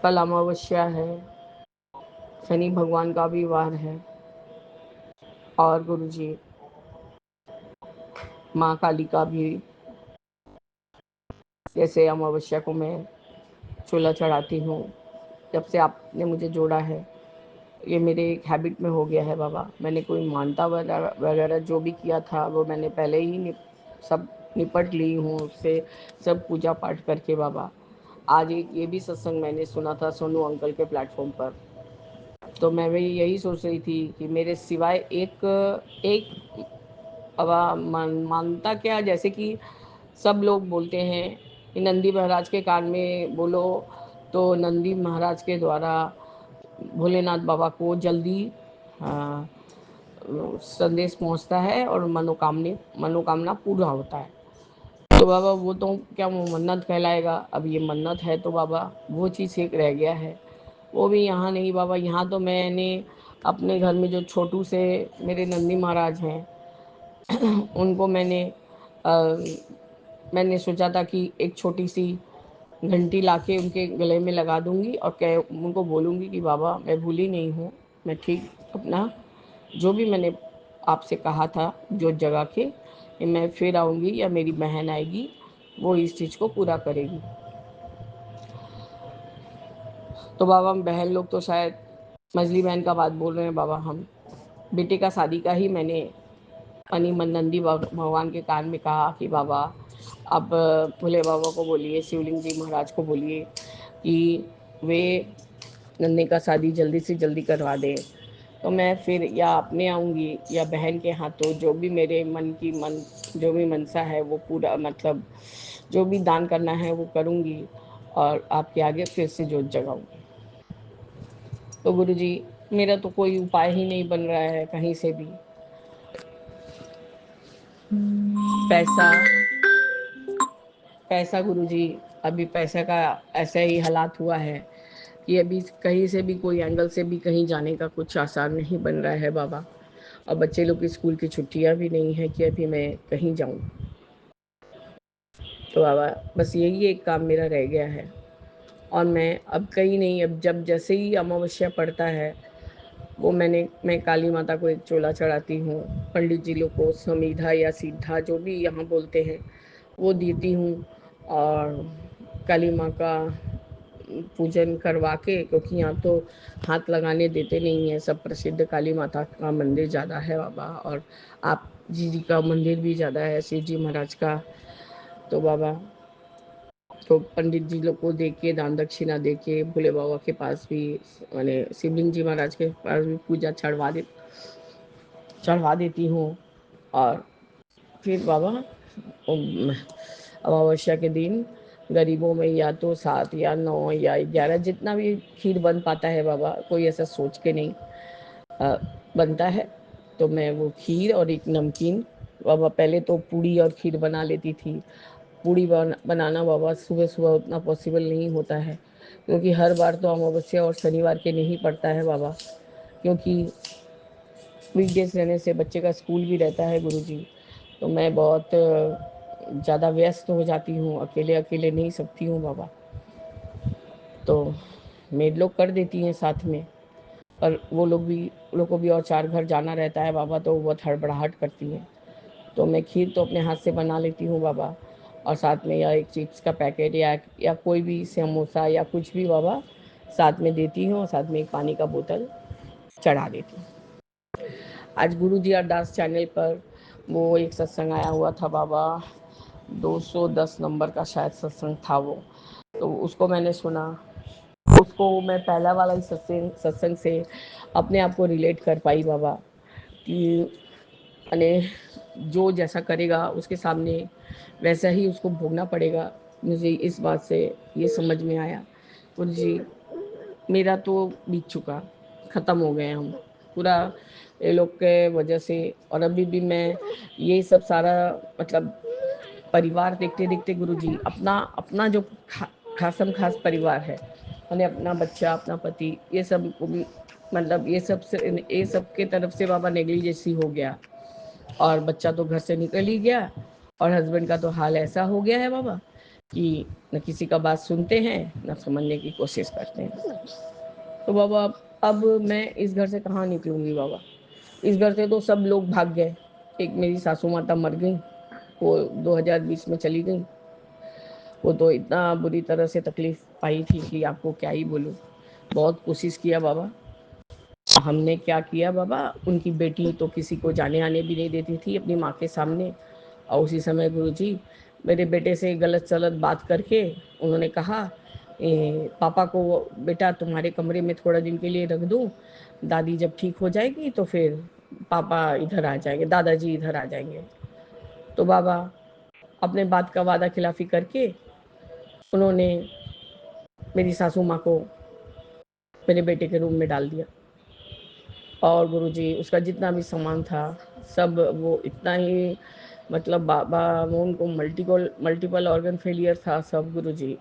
कल अमावस्या है, शनि भगवान का भी वार है, और गुरु जी माँ काली का भी, जैसे अमावस्या को मैं चूल्हा चढ़ाती हूँ, जब से आपने मुझे जोड़ा है ये मेरे एक हैबिट में हो गया है बाबा। मैंने कोई मानता वगैरह वगैरह जो भी किया था वो मैंने पहले ही सब निपट ली हूँ उससे, सब पूजा पाठ करके बाबा। आज एक ये भी सत्संग मैंने सुना था सोनू अंकल के प्लेटफॉर्म पर, तो मैं भी यही सोच रही थी कि मेरे सिवाय एक एक अब मानता क्या, जैसे कि सब लोग बोलते हैं कि नंदी महाराज के कान में बोलो तो नंदी महाराज के द्वारा भोलेनाथ बाबा को जल्दी आ, संदेश पहुंचता है और मनोकामना पूरा होता है। तो बाबा वो तो क्या वो मन्नत कहलाएगा, अब ये मन्नत है तो बाबा वो चीज़ एक रह गया है, वो भी यहाँ नहीं बाबा। यहाँ तो मैंने अपने घर में जो छोटू से मेरे नंदी महाराज हैं उनको अ, मैंने सोचा था कि एक छोटी सी घंटी लाके उनके गले में लगा दूंगी और कह उनको बोलूँगी कि बाबा मैं भूली नहीं हूँ, मैं ठीक अपना जो भी मैंने आपसे कहा था जो जगह के कि मैं फिर आऊँगी या मेरी बहन आएगी वो इस चीज़ को पूरा करेगी। तो बाबा बहन लोग तो शायद मजली बहन का बात बोल रहे हैं बाबा। हम बेटे का शादी का ही मैंने मनी नंदी भगवान के कान में कहा कि बाबा आप भोले बाबा को बोलिए, शिवलिंग जी महाराज को बोलिए कि वे नन्हे का शादी जल्दी से जल्दी करवा दें। तो मैं फिर या अपने आऊँगी या बहन के हाथों जो भी मेरे मन जो भी मनसा है वो पूरा, मतलब जो भी दान करना है वो करूँगी और आपके आगे फिर से जोत जगाऊँगी। तो गुरु जी मेरा तो कोई उपाय ही नहीं बन रहा है कहीं से भी। पैसा पैसा गुरु जी, अभी पैसे का ऐसा ही हालात हुआ है कि अभी कहीं से भी कोई एंगल से भी कहीं जाने का कुछ आसान नहीं बन रहा है बाबा। और बच्चे लोग की स्कूल की छुट्टियां भी नहीं है कि अभी मैं कहीं जाऊं। तो बाबा बस यही एक काम मेरा रह गया है, और मैं अब कहीं नहीं, अब जब जैसे ही अमावस्या पड़ता है वो मैं काली माता को एक चोला चढ़ाती हूँ, पंडित जी लोग को समीधा या सीधा जो भी यहाँ बोलते हैं वो देती हूँ, और काली माँ का पूजन करवा के, क्योंकि यहाँ तो हाथ लगाने देते नहीं है, सब प्रसिद्ध काली माता का मंदिर ज़्यादा है बाबा, और आप जी का मंदिर भी ज़्यादा है, शिव जी महाराज का। तो बाबा तो पंडित जी लोग को दे के दान दक्षिणा दे के भोले बाबा के पास भी, मैंने शिवलिंग जी महाराज के पास भी पूजा चढ़वा देती हूँ। और फिर बाबा अमावस्या के दिन गरीबों में या तो 7 या 9 या 11 जितना भी खीर बन पाता है बाबा, कोई ऐसा सोच के नहीं बनता है, तो मैं वो खीर और एक नमकीन बाबा, पहले तो पूड़ी और खीर बना लेती थी। पूड़ी बनाना बाबा सुबह सुबह उतना पॉसिबल नहीं होता है, क्योंकि हर बार तो अमावस्या और शनिवार के नहीं पड़ता है बाबा, क्योंकि वीकडेज रहने से बच्चे का स्कूल भी रहता है गुरुजी। तो मैं बहुत ज़्यादा व्यस्त हो जाती हूँ, अकेले अकेले नहीं सकती हूँ बाबा। तो मेड लोग कर देती हैं साथ में, पर वो लोग को भी और 4 घर जाना रहता है बाबा, तो वो बहुत हड़बड़ाहट करती हैं। तो मैं खीर तो अपने हाथ से बना लेती हूँ बाबा, और साथ में या एक चिप्स का पैकेट या कोई भी समोसा या कुछ भी बाबा साथ में देती हूँ, और साथ में एक पानी का बोतल चढ़ा देती हूँ। आज गुरु जी अरदास चैनल पर वो एक सत्संग आया हुआ था बाबा, 210 नंबर का शायद सत्संग था वो, तो उसको मैंने सुना। उसको मैं पहला वाला ही सत्संग से अपने आप को रिलेट कर पाई बाबा, कि अने जो जैसा करेगा उसके सामने वैसा ही उसको भोगना पड़ेगा। मुझे इस बात से ये समझ में आया गुरु जी, मेरा तो बीत चुका, ख़त्म हो गए हम पूरा ये लोग के वजह से। और अभी भी मैं ये सब सारा, मतलब परिवार देखते देखते गुरुजी, अपना अपना जो खासम खास परिवार है, मैंने अपना बच्चा, अपना पति, ये सब मतलब ये सब के तरफ से बाबा नेगलिजेंसी हो गया, और बच्चा तो घर से निकल ही गया, और हस्बैंड का तो हाल ऐसा हो गया है बाबा कि न किसी का बात सुनते हैं, न समझने की कोशिश करते हैं। तो बाबा अब मैं इस घर से कहाँ निकलूँगी बाबा? इस घर से तो सब लोग भाग गए। एक मेरी सासू माता मर गईं, वो 2020 में चली गईं। वो तो इतना बुरी तरह से तकलीफ़ पाई थी कि आपको क्या ही बोलूँ। बहुत कोशिश किया बाबा। हमने क्या किया बाबा, उनकी बेटी तो किसी को जाने-आने भी नहीं देती थी अपनी माँ के सामने। और उसी समय गुरुजी मेरे बेटे से गलत-सलत बात करके उन्होंने कहा पापा को बेटा तुम्हारे कमरे में थोड़ा दिन के लिए रख दूँ, दादी जब ठीक हो जाएगी तो फिर पापा इधर आ जाएँगे, दादाजी इधर आ जाएँगे। तो बाबा अपने बात का वादा खिलाफ़ी करके उन्होंने मेरी सासू माँ को मेरे बेटे के रूम में डाल दिया। और गुरुजी उसका जितना भी सामान था सब वो इतना ही मतलब बाबा वो उनको मल्टीपल ऑर्गन फेलियर था सब गुरुजी।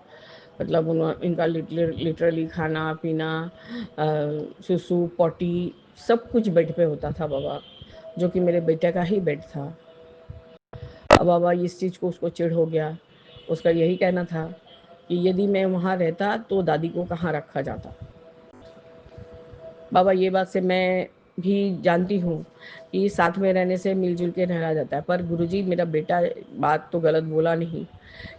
मतलब इनका लिटरली खाना पीना सुसु पॉटी सब कुछ बेड पे होता था बाबा, जो कि मेरे बेटे का ही बेड था। अब बाबा इस चीज़ को उसको चिढ़ हो गया। उसका यही कहना था कि यदि मैं वहाँ रहता तो दादी को कहाँ रखा जाता। बाबा ये बात से मैं भी जानती हूँ कि साथ में रहने से मिलजुल के रहा जाता है, पर गुरुजी मेरा बेटा बात तो गलत बोला नहीं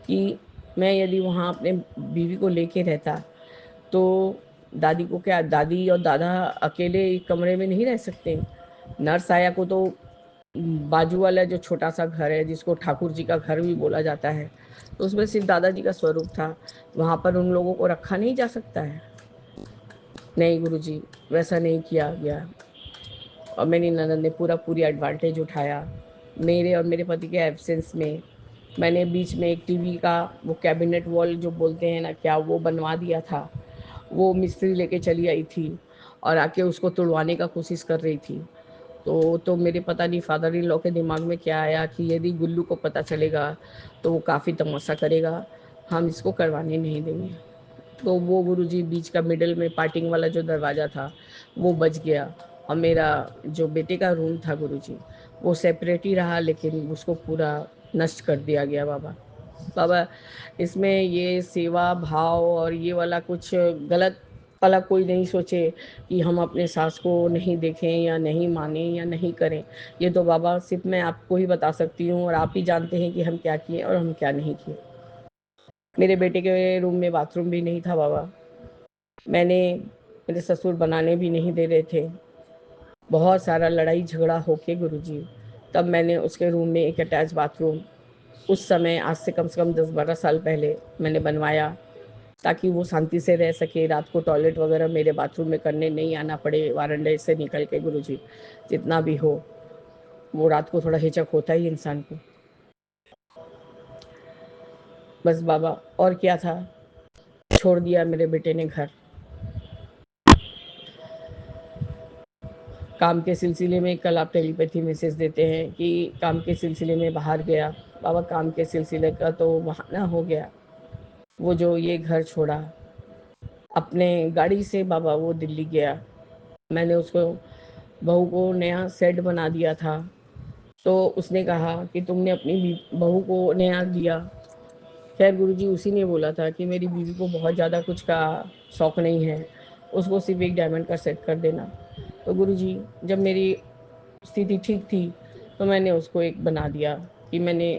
कि मैं यदि वहाँ अपने बीवी को लेके रहता तो दादी को क्या, दादी और दादा अकेले एक कमरे में नहीं रह सकते। नर्स आया को तो बाजू वाला जो छोटा सा घर है जिसको ठाकुर जी का घर भी बोला जाता है, तो उसमें सिर्फ दादाजी का स्वरूप था। वहाँ पर उन लोगों को रखा नहीं जा सकता है। नहीं गुरुजी, वैसा नहीं किया गया। और मेरी ननद ने पूरी एडवांटेज उठाया। मेरे और मेरे पति के एब्सेंस में मैंने बीच में एक टीवी का वो कैबिनेट वॉल जो बोलते हैं ना क्या, वो बनवा दिया था। वो मिस्त्री लेके चली आई थी और आके उसको तुड़वाने का कोशिश कर रही थी। तो मेरे पता नहीं फादर इन लॉ के दिमाग में क्या आया कि यदि गुल्लू को पता चलेगा तो वो काफ़ी तमाशा करेगा, हम इसको करवाने नहीं देंगे। तो वो गुरुजी बीच का मिडल में पार्टिंग वाला जो दरवाज़ा था वो बच गया और मेरा जो बेटे का रूम था गुरुजी वो सेपरेट ही रहा, लेकिन उसको पूरा नष्ट कर दिया गया बाबा। बाबा इसमें ये सेवा भाव और ये वाला कुछ गलत वाला कोई नहीं सोचे कि हम अपने सास को नहीं देखें या नहीं माने या नहीं करें। ये तो बाबा सिर्फ मैं आपको ही बता सकती हूँ और आप ही जानते हैं कि हम क्या किए और हम क्या नहीं किए। मेरे बेटे के रूम में बाथरूम भी नहीं था बाबा। मैंने मेरे ससुर बनाने भी नहीं दे रहे थे। बहुत सारा लड़ाई झगड़ा होके गुरुजी तब मैंने उसके रूम में एक अटैच बाथरूम उस समय आज से कम 10-12 साल पहले मैंने बनवाया, ताकि वो शांति से रह सके। रात को टॉयलेट वगैरह मेरे बाथरूम में करने नहीं आना पड़े वारंडे से निकल के गुरुजी। जितना भी हो वो रात को थोड़ा हिचक होता ही इंसान को। बस बाबा और क्या था, छोड़ दिया मेरे बेटे ने घर। काम के सिलसिले में कल आप टेलीपैथी मैसेज देते हैं कि काम के सिलसिले में बाहर गया। बाबा काम के सिलसिले का तो बहाना हो गया। वो जो ये घर छोड़ा अपने गाड़ी से बाबा वो दिल्ली गया। मैंने उसको बहू को नया सेट बना दिया था, तो उसने कहा कि तुमने अपनी बहू को नया दिया। खैर गुरुजी उसी ने बोला था कि मेरी बीवी को बहुत ज़्यादा कुछ का शौक नहीं है, उसको सिर्फ एक डायमंड का सेट कर देना। तो गुरुजी जब मेरी स्थिति ठीक थी तो मैंने उसको एक बना दिया कि मैंने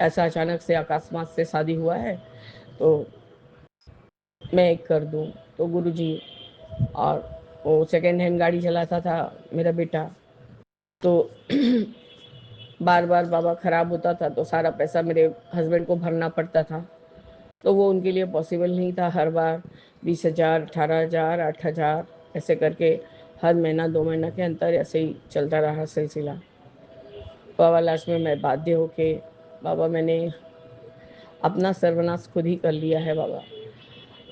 ऐसा अचानक से अकस्मात से शादी हुआ है तो मैं एक कर दूँ। तो गुरुजी और वो सेकेंड हैंड गाड़ी चलाता था मेरा बेटा, तो बार बार बाबा ख़राब होता था तो सारा पैसा मेरे हस्बैंड को भरना पड़ता था। तो वो उनके लिए पॉसिबल नहीं था हर बार 20,000 18,000 8,000 ऐसे करके हर महीना 2 महीना के अंतर ऐसे ही चलता रहा सिलसिला। बाबा लास्ट में मैं बाध्य होके बाबा मैंने अपना सर्वनाश खुद ही कर लिया है बाबा।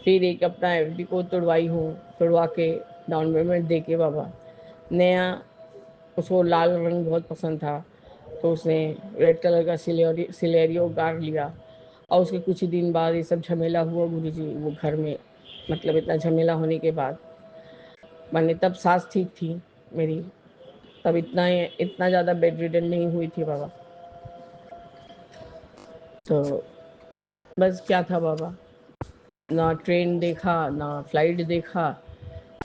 फिर एक अपना एफडी को तुड़वाई हूँ, तुड़वा के डाउन पेमेंट दे के बाबा नया, उसको लाल रंग बहुत पसंद था तो उसने रेड कलर का सिलेरियो गाड़ लिया। और उसके कुछ ही दिन बाद ये सब झमेला हुआ गुरुजी वो घर में। मतलब इतना झमेला होने के बाद मैंने तब सास ठीक थी मेरी, तब इतना ज़्यादा बेड रिडन नहीं हुई थी बाबा। तो बस क्या था बाबा, ना ट्रेन देखा ना फ्लाइट देखा,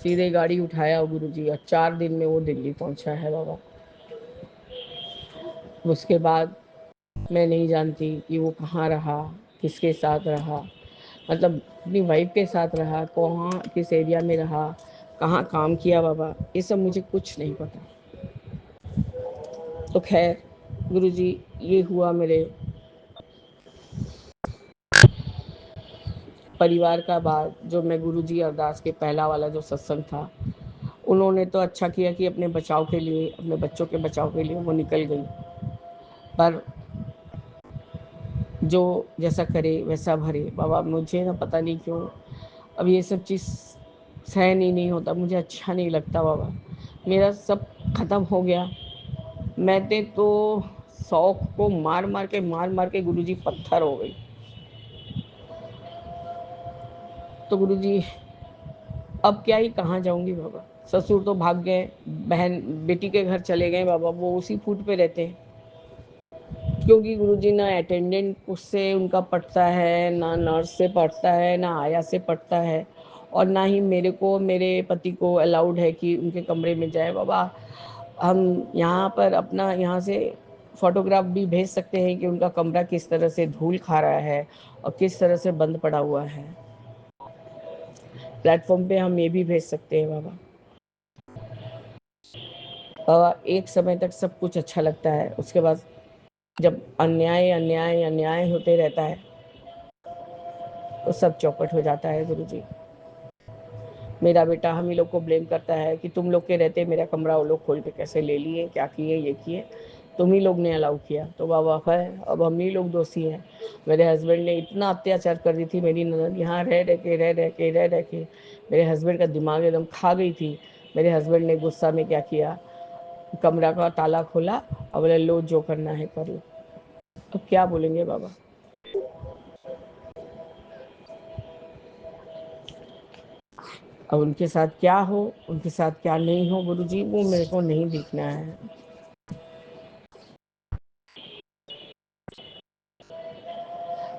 सीधे गाड़ी उठाया गुरुजी और 4 दिन में वो दिल्ली पहुंचा है बाबा। उसके बाद मैं नहीं जानती कि वो कहाँ रहा, किसके साथ रहा, मतलब अपनी वाइफ के साथ रहा, कहाँ किस एरिया में रहा, कहाँ काम किया बाबा, ये सब मुझे कुछ नहीं पता। तो खैर गुरुजी, ये हुआ मेरे परिवार का बात। जो मैं गुरुजी अरदास के पहला वाला जो सत्संग था, उन्होंने तो अच्छा किया कि अपने बचाव के लिए, अपने बच्चों के बचाव के लिए वो निकल गई। पर जो जैसा करे वैसा भरे बाबा। मुझे ना पता नहीं क्यों अब ये सब चीज़ सहन ही नहीं होता, मुझे अच्छा नहीं लगता बाबा। मेरा सब खत्म हो गया। मैंने तो शौक को मार मार के गुरुजी पत्थर हो गई। तो गुरुजी अब क्या ही कहाँ जाऊंगी बाबा। ससुर तो भाग गए, बहन बेटी के घर चले गए बाबा, वो उसी फूट पे रहते हैं। क्योंकि गुरुजी ना अटेंडेंट उससे उनका पटता है, ना नर्स से पटता है, ना आया से पटता है, और ना ही मेरे को, मेरे पति को अलाउड है कि उनके कमरे में जाए बाबा। हम यहाँ पर अपना यहाँ से फोटोग्राफ भी भेज सकते हैं कि उनका कमरा किस तरह से धूल खा रहा है और किस तरह से बंद पड़ा हुआ है। प्लेटफॉर्म पे हम ये भी भेज सकते हैं बाबा। बाबा एक समय तक सब कुछ अच्छा लगता है, उसके बाद जब अन्याय अन्याय अन्याय होते रहता है तो सब चौपट हो जाता है गुरुजी। मेरा बेटा हम ही लोग को ब्लेम करता है कि तुम लोग के रहते मेरा कमरा वो लोग खोल के कैसे ले लिए, क्या किए, ये किए, तुम ही लोग ने अलाउ किया। तो बाबा है, अब हम ही लोग दोषी हैं। मेरे हस्बैंड ने इतना अत्याचार कर दी थी मेरी ननद, यहाँ रह रह के मेरे हस्बैंड का दिमाग एकदम खा गई थी। मेरे हस्बैंड ने गुस्सा में क्या किया, कमरा का ताला खोला और बोले लो जो करना है कर लो। तो क्या बोलेंगे बाबा। अब उनके साथ क्या हो, उनके साथ क्या नहीं हो गुरुजी, वो मेरे को नहीं दिखना है।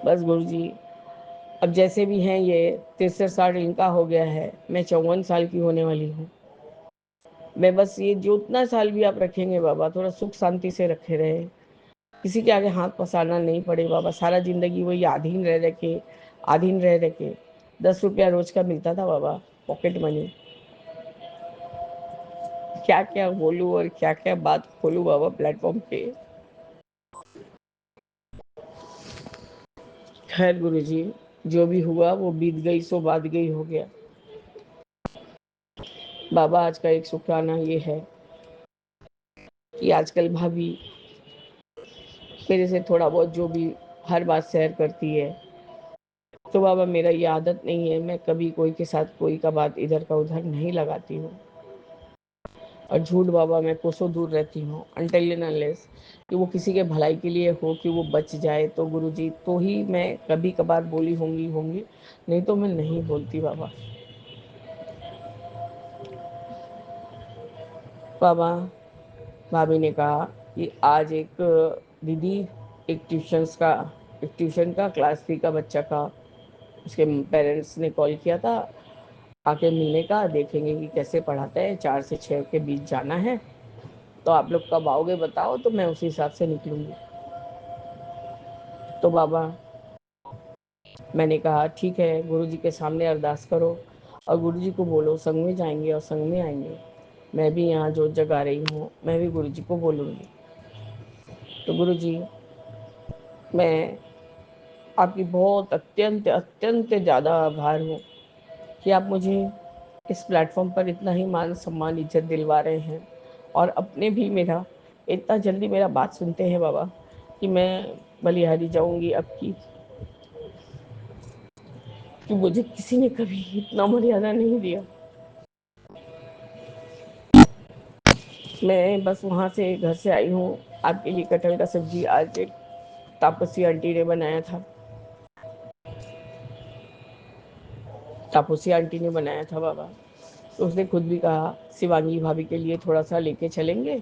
बस गुरुजी अब जैसे भी हैं, ये 63 साल इनका हो गया है, मैं 54 साल की होने वाली हूँ। मैं बस ये जो उतना साल भी आप रखेंगे बाबा, थोड़ा सुख शांति से रखे रहे, किसी के आगे हाथ पसारना नहीं पड़े बाबा। सारा जिंदगी वही आधीन रह रह के 10 रुपया रोज का मिलता था बाबा, पॉकेट मनी। क्या क्या बोलूँ और क्या क्या बात खोलूँ बाबा प्लेटफॉर्म पे। खैर गुरुजी, जो भी हुआ वो बीत गई सो बात गई हो गया बाबा। आज का एक शुक्राना ये है कि आजकल भाभी मेरे से थोड़ा बहुत जो भी हर बात शेयर करती है। तो बाबा मेरा ये आदत नहीं है, मैं कभी कोई के साथ कोई का बात इधर का उधर नहीं लगाती हूँ। और झूठ बाबा मैं कोसों दूर रहती हूँ, अनटिल एंड अनलेस कि वो किसी के भलाई के लिए हो, कि वो बच जाए। तो गुरुजी तो ही मैं कभी कभार बोली होंगी, नहीं तो मैं नहीं बोलती बाबा। बाबा भाभी ने कहा कि आज एक दीदी, एक ट्यूशन का क्लास 3 का बच्चा का, उसके पेरेंट्स ने कॉल किया था आके मिलने का, देखेंगे कि कैसे पढ़ाते हैं, 4 से 6 के बीच जाना है। तो आप लोग कब आओगे बताओ, तो मैं उसी हिसाब से निकलूंगी। तो बाबा मैंने कहा ठीक है, गुरुजी के सामने अरदास करो और गुरुजी को बोलो संग में जाएंगे और संग में आएंगे। मैं भी यहाँ जोत जगा रही हूँ, मैं भी गुरुजी को बोलूँगी। तो गुरुजी मैं आपकी बहुत अत्यंत अत्यंत ज़्यादा आभार हूँ कि आप मुझे इस प्लेटफॉर्म पर इतना ही मान सम्मान इज्जत दिलवा रहे हैं, और अपने भी मेरा इतना जल्दी मेरा बात सुनते हैं बाबा कि मैं बलिहारी जाऊंगी अब की, कि मुझे किसी ने कभी इतना मर्यादा नहीं दिया। मैं बस वहाँ से घर से आई हूँ, आपके लिए कटहल का सब्जी आज एक तापसी आंटी ने बनाया था, तापसी आंटी ने बनाया था बाबा। तो उसने खुद भी कहा शिवांगी भाभी के लिए थोड़ा सा लेके चलेंगे,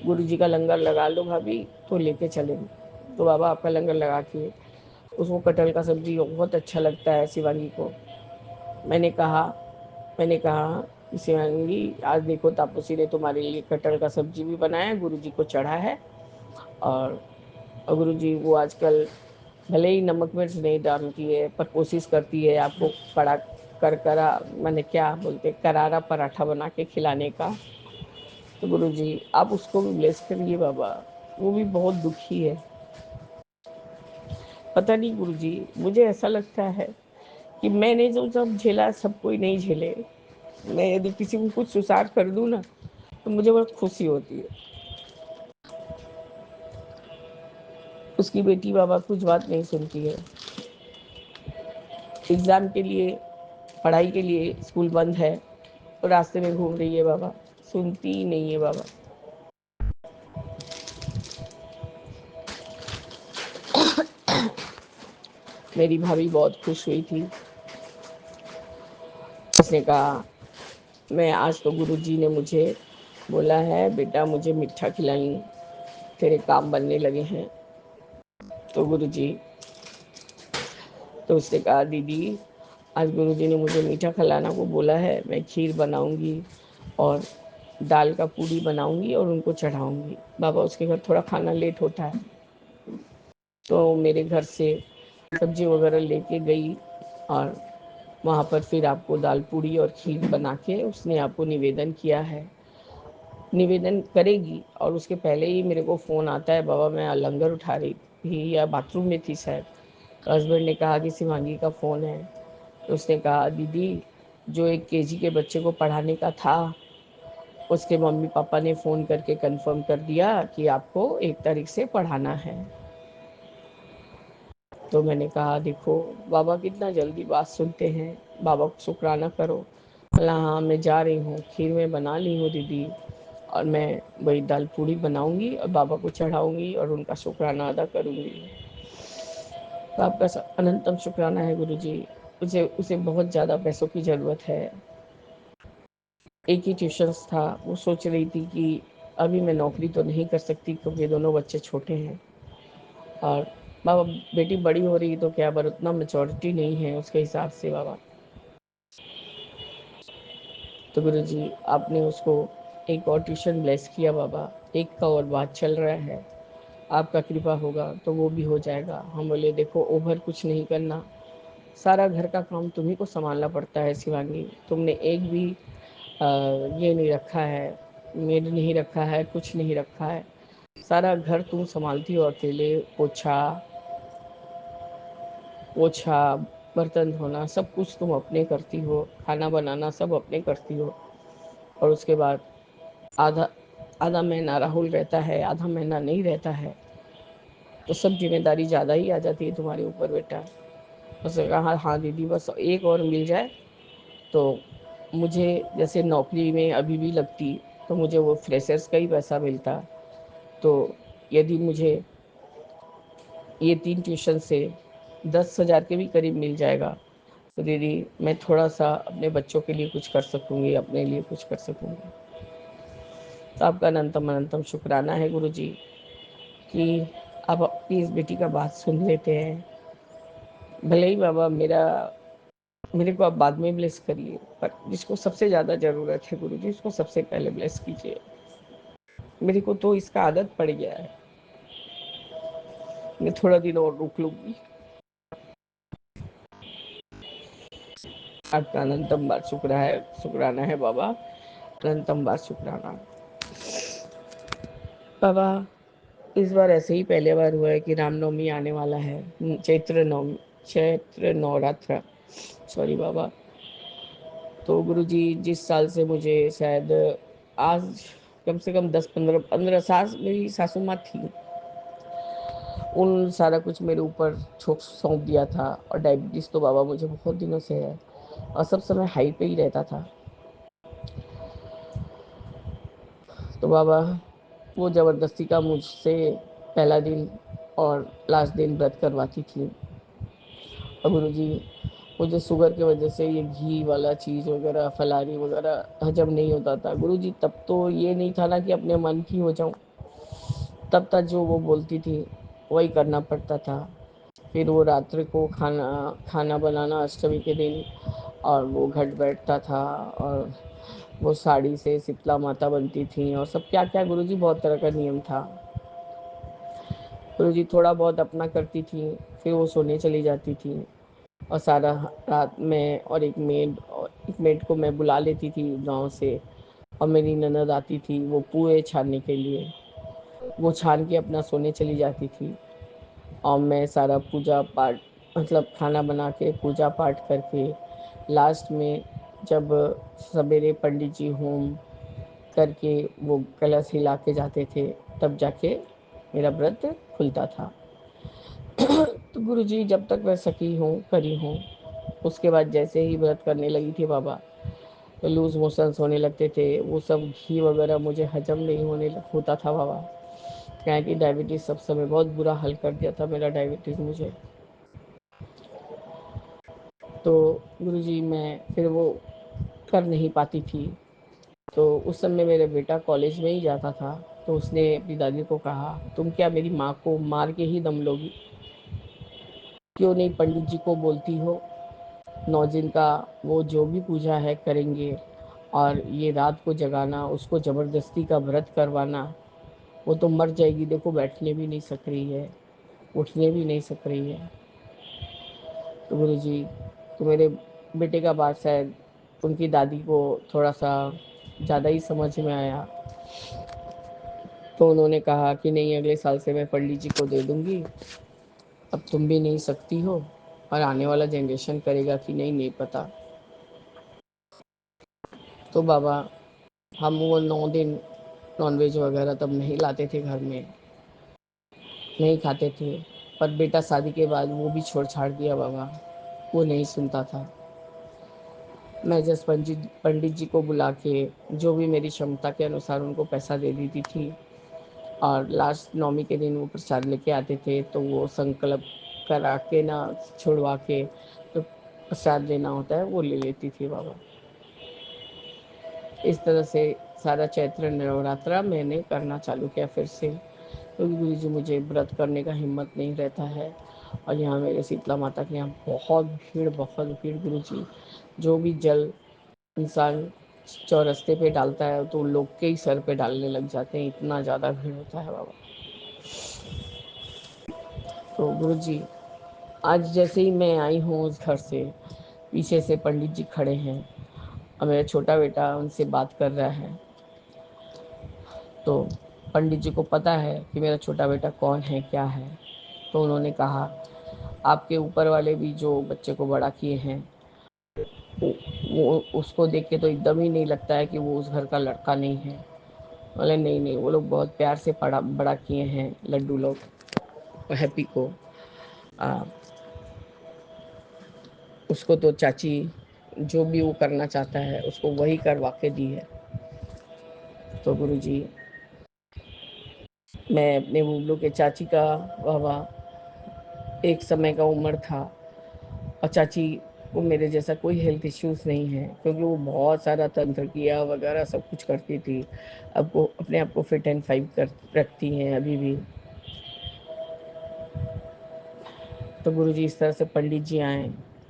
गुरुजी का लंगर लगा लो भाभी तो लेके चलेंगे। तो बाबा आपका लंगर लगा के उसको कटहल का सब्ज़ी बहुत अच्छा लगता है शिवांगी को। मैंने कहा मैंने कहा कि शिवांगी, आज देखो तापसी ने तुम्हारे लिए कटहल का सब्ज़ी भी बनाया है, गुरुजी को चढ़ा है। और गुरुजी वो आजकल भले ही नमक मिर्च नहीं डालती है, पर कोशिश करती है आपको कड़ा करकरा, मैंने क्या बोलते, करारा पराठा बना के खिलाने का। तो गुरुजी आप उसको भी ब्लेस करिए बाबा, वो भी बहुत दुखी है। पता नहीं गुरुजी, मुझे ऐसा लगता है कि मैंने जो सब झेला सब कोई नहीं झेले। मैं यदि किसी को कुछ सुसार कर दूं ना, तो मुझे बहुत खुशी होती है। उसकी बेटी बाबा कुछ बात नहीं सुनती है। एग्ज़ाम के लिए, पढ़ाई के लिए स्कूल बंद है, तो रास्ते में घूम रही है बाबा, सुनती ही नहीं है बाबा। मेरी भाभी बहुत खुश हुई थी। उसने कहा, मैं आज तो गुरुजी ने मुझे बोला है बेटा मुझे मीठा खिलाई, तेरे काम बनने लगे हैं। तो गुरुजी, तो उसने कहा दीदी आज गुरुजी ने मुझे मीठा खिलाना को बोला है, मैं खीर बनाऊंगी और दाल का पूड़ी बनाऊंगी और उनको चढ़ाऊंगी। बाबा उसके घर थोड़ा खाना लेट होता है, तो मेरे घर से सब्जी वगैरह लेके गई और वहाँ पर फिर आपको दाल पूड़ी और खीर बना के उसने आपको निवेदन किया है, निवेदन करेगी। और उसके पहले ही मेरे को फ़ोन आता है, बाबा मैं लंगर उठा रही थी या बाथरूम में थी शायद, तो हस्बैंड ने कहा कि शिवांगी का फ़ोन है। तो उसने कहा दीदी जो 1 केजी के बच्चे को पढ़ाने का था, उसके मम्मी पापा ने फ़ोन करके कंफर्म कर दिया कि आपको 1 तारीख से पढ़ाना है। तो मैंने कहा देखो बाबा कितना जल्दी बात सुनते हैं, बाबा को शुक्राना करो। बोला हाँ मैं जा रही हूँ, खीर में बना ली हूँ दीदी, और मैं वही दाल पूड़ी बनाऊंगी और बाबा को चढ़ाऊंगी और उनका शुक्राना अदा करूंगी। तो आपका अनंतम शुक्राना है गुरुजी। उसे उसे बहुत ज़्यादा पैसों की ज़रूरत है। एक ही ट्यूशन्स था, वो सोच रही थी कि अभी मैं नौकरी तो नहीं कर सकती क्योंकि दोनों बच्चे छोटे हैं, और बाबा बेटी बड़ी हो रही तो क्या, पर उतना मेचोरिटी नहीं है उसके हिसाब से बाबा। तो गुरुजी आपने उसको एक और ट्यूशन ब्लेस किया बाबा, एक का और बात चल रहा है, आपका कृपा होगा तो वो भी हो जाएगा। हम बोले देखो ओवर कुछ नहीं करना, सारा घर का काम तुम्ही को संभालना पड़ता है शिवांगी, तुमने एक भी ये नहीं रखा है, मेड नहीं रखा है, कुछ नहीं रखा है, सारा घर तुम संभालती हो अकेले। पोछा पोछा बर्तन धोना सब कुछ तुम अपने करती हो, खाना बनाना सब अपने करती हो। और उसके बाद आधा आधा महीना राहुल रहता है, आधा महीना नहीं रहता है, तो सब जिम्मेदारी ज़्यादा ही आ जाती है तुम्हारे ऊपर बेटा। उसने कहा हाँ दीदी बस एक और मिल जाए तो मुझे, जैसे नौकरी में अभी भी लगती तो मुझे वो फ्रेशर्स का ही पैसा मिलता, तो यदि मुझे ये 3 ट्यूशन से 10,000 के भी करीब मिल जाएगा तो दीदी मैं थोड़ा सा अपने बच्चों के लिए कुछ कर सकूँगी, अपने लिए कुछ कर सकूँगी। तो आपका अनंतम अनंतम शुक्राना है गुरु जी कि आप अपनी इस बेटी का बात सुन लेते हैं। भले ही बाबा मेरे को आप बाद में ब्लेस करिए, पर जिसको सबसे ज़्यादा ज़रूरत है गुरु जी उसको सबसे पहले ब्लेस कीजिए। मेरे को तो इसका आदत पड़ गया है, मैं थोड़ा दिन और रुक लूँगी। आपका अनंतम बार शुक्राना है बाबा, अनंतम बार शुक्राना। बाबा इस बार ऐसे ही पहले बार हुआ है कि रामनवमी आने वाला है, चैत्र नवरात्र, सॉरी बाबा। तो गुरुजी जिस साल से मुझे शायद आज कम से कम 10-15 साल मेरी सासू माँ थी, उन सारा कुछ मेरे ऊपर सौंप दिया था। और डायबिटीज़ तो बाबा मुझे बहुत दिनों से है और सब समय हाई पे ही रहता था। तो बाबा वो ज़बरदस्ती का मुझसे पहला दिन और लास्ट दिन व्रत करवाती थी। और गुरुजी मुझे शुगर की वजह से ये घी वाला चीज़ वगैरह फलारी वगैरह हजम नहीं होता था। गुरुजी तब तो ये नहीं था ना कि अपने मन की हो जाऊं, तब तक जो वो बोलती थी वही करना पड़ता था। फिर वो रात्रि को खाना खाना बनाना अष्टमी के दिन, और वो घट बैठता था, और वो साड़ी से शीतला माता बनती थी, और सब क्या क्या गुरुजी बहुत तरह का नियम था। गुरुजी थोड़ा बहुत अपना करती थी, फिर वो सोने चली जाती थी, और सारा रात में, और एक मेड को मैं बुला लेती थी गांव से, और मेरी ननद आती थी वो पुए छानने के लिए, वो छान के अपना सोने चली जाती थी, और मैं सारा पूजा पाठ, मतलब खाना बना के पूजा पाठ करके लास्ट में, जब सवेरे पंडित जी होम करके वो कलश हिला के जाते थे, तब जाके मेरा व्रत खुलता था। तो गुरुजी जब तक मैं सकी हूँ करी हूँ, उसके बाद जैसे ही व्रत करने लगी थी बाबा, तो लूज मोशंस होने लगते थे, वो सब घी वगैरह मुझे हजम नहीं होता था बाबा। क्या कि डायबिटीज़ सब समय बहुत बुरा हाल कर दिया था मेरा डायबिटीज़ मुझे। तो गुरुजी मैं फिर वो कर नहीं पाती थी। तो उस समय मेरा बेटा कॉलेज में ही जाता था, तो उसने अपनी दादी को कहा, तुम क्या मेरी माँ को मार के ही दम लोगी? क्यों नहीं पंडित जी को बोलती हो, 9 दिन का वो जो भी पूजा है करेंगे, और ये रात को जगाना, उसको ज़बरदस्ती का व्रत करवाना, वो तो मर जाएगी, देखो बैठने भी नहीं सक रही है, उठने भी नहीं सक रही है। तो गुरु जी, तो मेरे बेटे का बात शायद उनकी दादी को थोड़ा सा ज़्यादा ही समझ में आया, तो उन्होंने कहा कि नहीं, अगले साल से मैं पंडित जी को दे दूँगी, अब तुम भी नहीं सकती हो, और आने वाला जनरेशन करेगा कि नहीं, नहीं पता। तो बाबा हम वो 9 दिन नॉनवेज वगैरह तब नहीं लाते थे घर में, नहीं खाते थे। पर बेटा शादी के बाद वो भी छोड़ छाड़ दिया बाबा, वो नहीं सुनता था। मैं जस्ट पंडित जी को बुला के जो भी मेरी क्षमता के अनुसार उनको पैसा दे देती थी, और लास्ट नौमी के दिन वो प्रसाद लेके आते थे, तो वो संकल्प करा के ना, छुड़वा के, तो प्रसाद लेना होता है वो ले लेती थी बाबा। इस तरह से सारा चैत्र नवरात्रा मैंने करना चालू किया फिर से, क्योंकि गुरु जी मुझे व्रत करने का हिम्मत नहीं रहता है। और यहाँ मेरे शीतला माता के यहाँ बहुत भीड़ गुरु जी, जो भी जल इंसान चौरस्ते पे डालता है तो लोग के ही सर पे डालने लग जाते हैं, इतना ज़्यादा भीड़ होता है बाबा। तो गुरु जी, आज जैसे ही मैं आई हूँ उस घर से, पीछे से पंडित जी खड़े हैं, और मेरा छोटा बेटा उनसे बात कर रहा है। तो पंडित जी को पता है कि मेरा छोटा बेटा कौन है क्या है, तो उन्होंने कहा, आपके ऊपर वाले भी जो बच्चे को बड़ा किए हैं, वो उसको देख के तो एकदम ही नहीं लगता है कि वो उस घर का लड़का नहीं है। बोले नहीं नहीं, वो लोग बहुत प्यार से पड़ा बड़ा किए हैं लड्डू लोग हैप्पी को। आ, उसको तो चाची जो भी वो करना चाहता है उसको वही करवा के दी है। तो गुरुजी, मैं अपने बुबलू के चाची का बाबा एक समय का उम्र था, और चाची को मेरे जैसा कोई हेल्थ इश्यूज नहीं है, क्योंकि वो बहुत सारा तंत्र किया वगैरह सब कुछ करती थी। अब वो अपने आप को फिट एंड फाइव कर रखती हैं अभी भी। तो गुरुजी इस तरह से पंडित जी आए,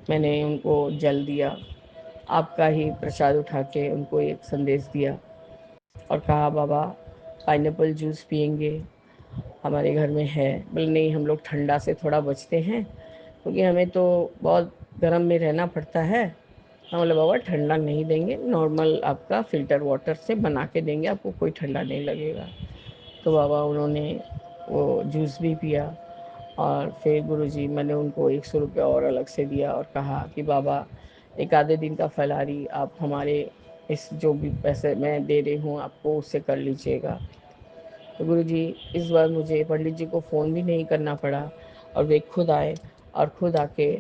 मैंने उनको जल दिया, आपका ही प्रसाद उठा के उनको एक संदेश दिया, और कहा बाबा पाइनएप्पल जूस पियेंगे, हमारे घर में है। बोले नहीं, हम लोग ठंडा से थोड़ा बचते हैं, क्योंकि हमें तो बहुत गर्म में रहना पड़ता है। हम बोले बाबा ठंडा नहीं देंगे, नॉर्मल आपका फ़िल्टर वाटर से बना के देंगे, आपको कोई ठंडा नहीं लगेगा। तो बाबा उन्होंने वो जूस भी पिया, और फिर गुरुजी मैंने उनको 100 रुपया और अलग से दिया, और कहा कि बाबा एक आधे दिन का फलाहारी आप हमारे इस जो भी पैसे मैं दे रही हूँ आपको उससे कर लीजिएगा। तो गुरुजी इस बार मुझे पंडित जी को फ़ोन भी नहीं करना पड़ा, और वे खुद आए, और खुद आके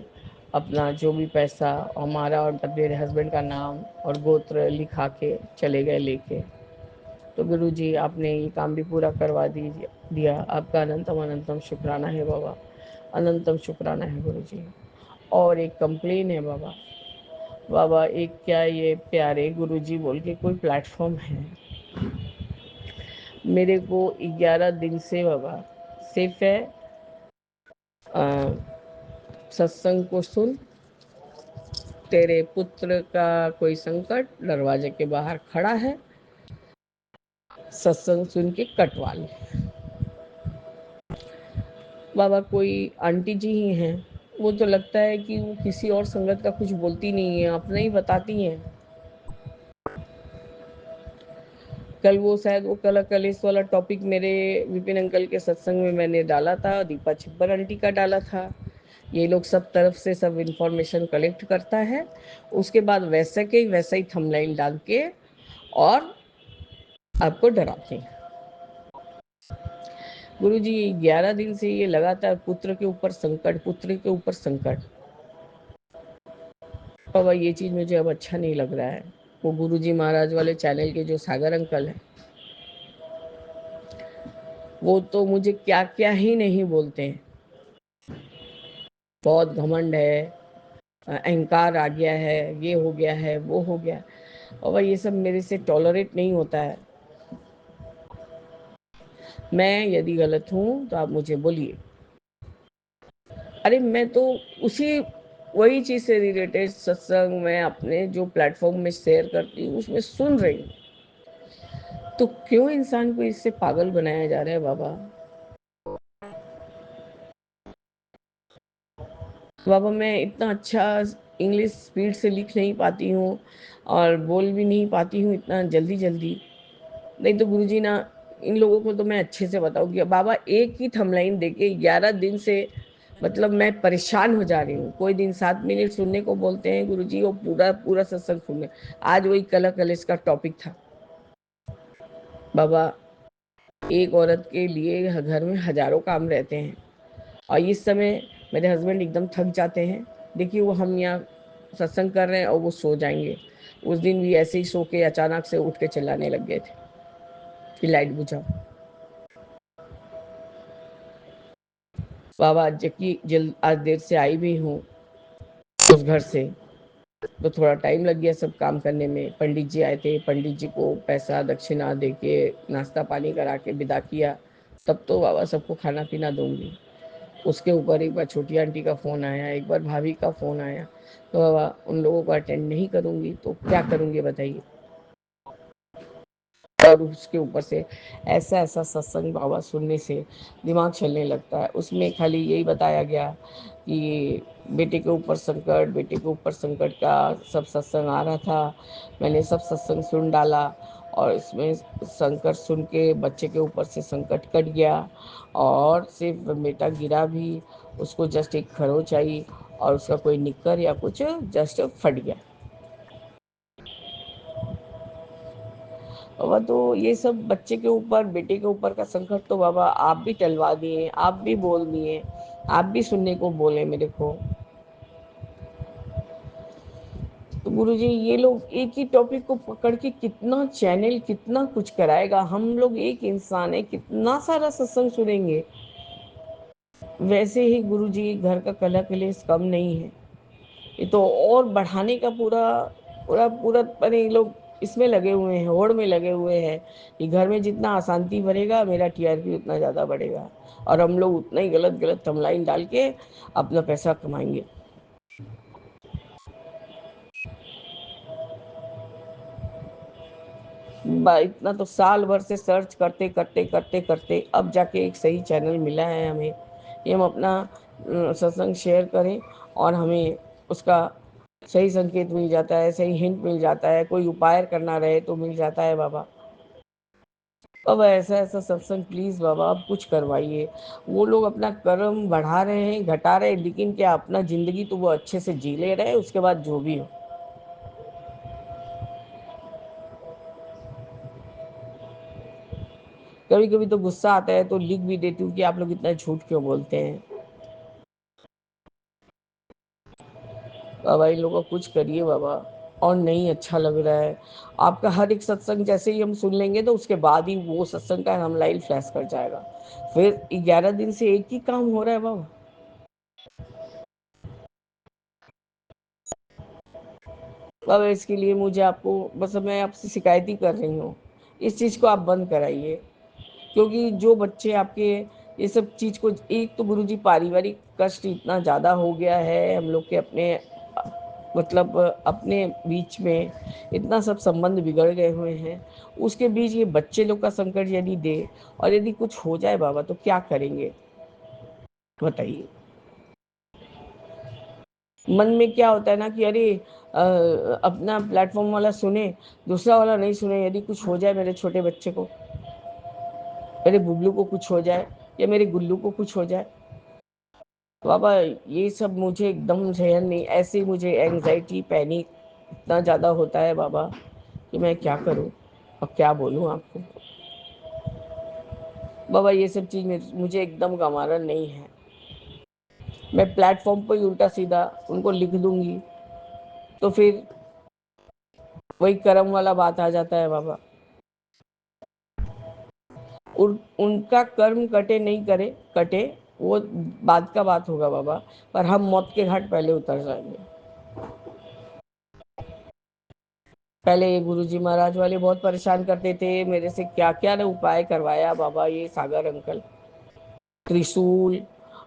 अपना जो भी पैसा हमारा और मेरे हस्बैंड का नाम और गोत्र लिखा के चले गए लेके। तो गुरुजी आपने ये काम भी पूरा करवा दिया, आपका अनंतम अनंतम शुक्राना है बाबा, अनंतम शुक्राना है गुरुजी। और एक कंप्लेन है बाबा, बाबा एक क्या ये प्यारे गुरुजी बोल के कोई प्लेटफॉर्म है, मेरे को 11 दिन से बाबा सिर्फ है सत्संग को सुन, तेरे पुत्र का कोई संकट दरवाजे के बाहर खड़ा है, सत्संग सुन के कटवा ले। बाबा कोई आंटी जी ही हैं, वो तो लगता है कि वो किसी और संगत का कुछ बोलती नहीं है, अपना ही बताती हैं। कल वो शायद वो कला कलेश वाला टॉपिक मेरे विपिन अंकल के सत्संग में मैंने डाला था, दीपा छिब्बर आंटी का डाला था। ये लोग सब तरफ से सब इंफॉर्मेशन कलेक्ट करता है, उसके बाद वैसे के वैसा ही थंबनेल डाल के और आपको डराते हैं। गुरु जी 11 दिन से ये लगातार पुत्र के ऊपर संकट, पुत्र के ऊपर संकट। बाबा ये चीज मुझे अब अच्छा नहीं लग रहा है। वो गुरु जी महाराज वाले चैनल के जो सागर अंकल हैं, वो तो मुझे क्या क्या ही नहीं बोलते हैं। बहुत घमंड है, अहंकार आ गया है, ये हो गया है, वो हो गया। और ये सब मेरे से टॉलरेट नहीं होता है। मैं यदि गलत हूं तो आप मुझे बोलिए। अरे मैं तो उसी वही चीज से रिलेटेड सत्संग में अपने जो प्लेटफॉर्म में शेयर करती हूँ उसमें सुन रही हूँ, तो क्यों इंसान को इससे पागल बनाया जा रहा है बाबा। बाबा मैं इतना अच्छा इंग्लिश स्पीड से लिख नहीं पाती हूँ और बोल भी नहीं पाती हूँ इतना जल्दी जल्दी। नहीं तो गुरुजी ना, इन लोगों को तो मैं अच्छे से बताऊंगी। बाबा एक ही थंबनेल देके 11 दिन से मतलब मैं परेशान हो जा रही हूँ। कोई दिन 7 मिनट सुनने को बोलते हैं गुरुजी, वो पूरा पूरा सत्संग सुनने। आज वही कला कलेश का टॉपिक था। बाबा एक औरत के लिए घर में हजारों काम रहते हैं और इस समय मेरे हस्बैंड एकदम थक जाते हैं। देखिए वो हम यहाँ सत्संग कर रहे हैं और वो सो जाएंगे। उस दिन भी ऐसे ही सो के अचानक से उठ के चिल्लाने लग गए थे कि लाइट बुझाओ। बाबा जबकि जल्द आज देर से आई भी हूँ उस घर से, तो थोड़ा टाइम लग गया सब काम करने में। पंडित जी आए थे, पंडित जी को पैसा दक्षिणा दे के नाश्ता पानी करा के विदा किया, तब तो बाबा सबको खाना पीना दूंगी। उसके ऊपर एक बार छोटी आंटी का फ़ोन आया, एक बार भाभी का फ़ोन आया, तो बाबा उन लोगों को अटेंड नहीं करूंगी तो क्या करूंगी बताइए। और उसके ऊपर से ऐसा ऐसा सत्संग बाबा सुनने से दिमाग चलने लगता है। उसमें खाली यही बताया गया कि बेटे के ऊपर संकट, बेटे के ऊपर संकट का सब सत्संग आ रहा था। मैंने सब सत्संग सुन डाला और इसमें संकट सुन के बच्चे के ऊपर से संकट कट गया और सिर्फ बेटा गिरा भी, उसको जस्ट एक खरोच आई और उसका कोई निक्कर या कुछ जस्ट फट गया। बाबा तो ये सब बच्चे के ऊपर, बेटे के ऊपर का संकट तो बाबा आप भी टलवा दिए, आप भी बोल दिए, आप भी सुनने को बोले मेरे को। तो गुरुजी ये लोग एक ही टॉपिक को पकड़ के कितना चैनल कितना कुछ कराएगा। हम लोग एक इंसान है, कितना सारा सत्संग सुनेंगे। वैसे ही गुरुजी घर का कला कलेश कम नहीं है, ये तो और बढ़ाने का पूरा पूरा पूरा पने लोग इसमें लगे हुए हैं, होड़ में लगे हुए हैं कि घर में जितना अशांति बढ़ेगा मेरा टीआरपी उतना ज़्यादा बढ़ेगा और हम लोग उतना ही गलत गलत थंबनेल डाल के अपना पैसा कमाएंगे। इतना तो साल भर से सर्च करते करते करते करते अब जाके एक सही चैनल मिला है हमें, ये हम अपना सत्संग शेयर करें और हमें उसका सही संकेत मिल जाता है, सही हिंट मिल जाता है, कोई उपाय करना रहे तो मिल जाता है। बाबा अब ऐसा ऐसा सत्संग प्लीज बाबा अब कुछ करवाइए। वो लोग अपना कर्म बढ़ा रहे हैं, घटा रहे हैं, लेकिन क्या अपना जिंदगी तो वो अच्छे से जी ले रहे हैं, उसके बाद जो भी हो। कभी कभी तो गुस्सा आता है तो लिख भी देती हूँ कि आप लोग इतना झूठ क्यों बोलते हैं। बाबा इन लोगों का कुछ करिए बाबा, और नहीं अच्छा लग रहा है। आपका हर एक सत्संग जैसे ही हम सुन लेंगे तो उसके बाद ही वो सत्संग का हम लाइव फ्लैश कर जाएगा। फिर 11 दिन से एक ही काम हो रहा है बाबा। बाबा इसके लिए मुझे आपको बस मैं आपसे शिकायत ही कर रही हूँ, इस चीज़ को आप बंद कराइए। क्योंकि जो बच्चे आपके ये सब चीज़ को, एक तो गुरुजी पारिवारिक कष्ट इतना ज़्यादा हो गया है हम लोग के अपने मतलब अपने बीच में इतना सब संबंध बिगड़ गए हुए हैं, उसके बीच ये बच्चे लोग का संकट यदि दे और यदि कुछ हो जाए बाबा तो क्या करेंगे बताइए। मन में क्या होता है ना कि अरे अपना प्लेटफॉर्म वाला सुने, दूसरा वाला नहीं सुने, यदि कुछ हो जाए मेरे छोटे बच्चे को, मेरे बुबलू को कुछ हो जाए या मेरे गुल्लू को कुछ हो जाए। तो बाबा ये सब मुझे एकदम सहन नहीं, ऐसे मुझे एंजाइटी पैनिक इतना ज़्यादा होता है बाबा कि मैं क्या करूं और क्या बोलूं आपको। बाबा ये सब चीज़ मुझे एकदम गंवारा नहीं है। मैं प्लेटफॉर्म पर ही उल्टा सीधा उनको लिख दूंगी तो फिर वही कर्म वाला बात आ जाता है बाबा। उनका कर्म कटे नहीं करे कटे वो बाद का बात होगा बाबा, पर हम मौत के घाट पहले उतर जाएंगे। पहले ये गुरुजी महाराज वाले बहुत परेशान करते थे, मेरे से क्या क्या ने उपाय करवाया बाबा, ये सागर अंकल, त्रिशूल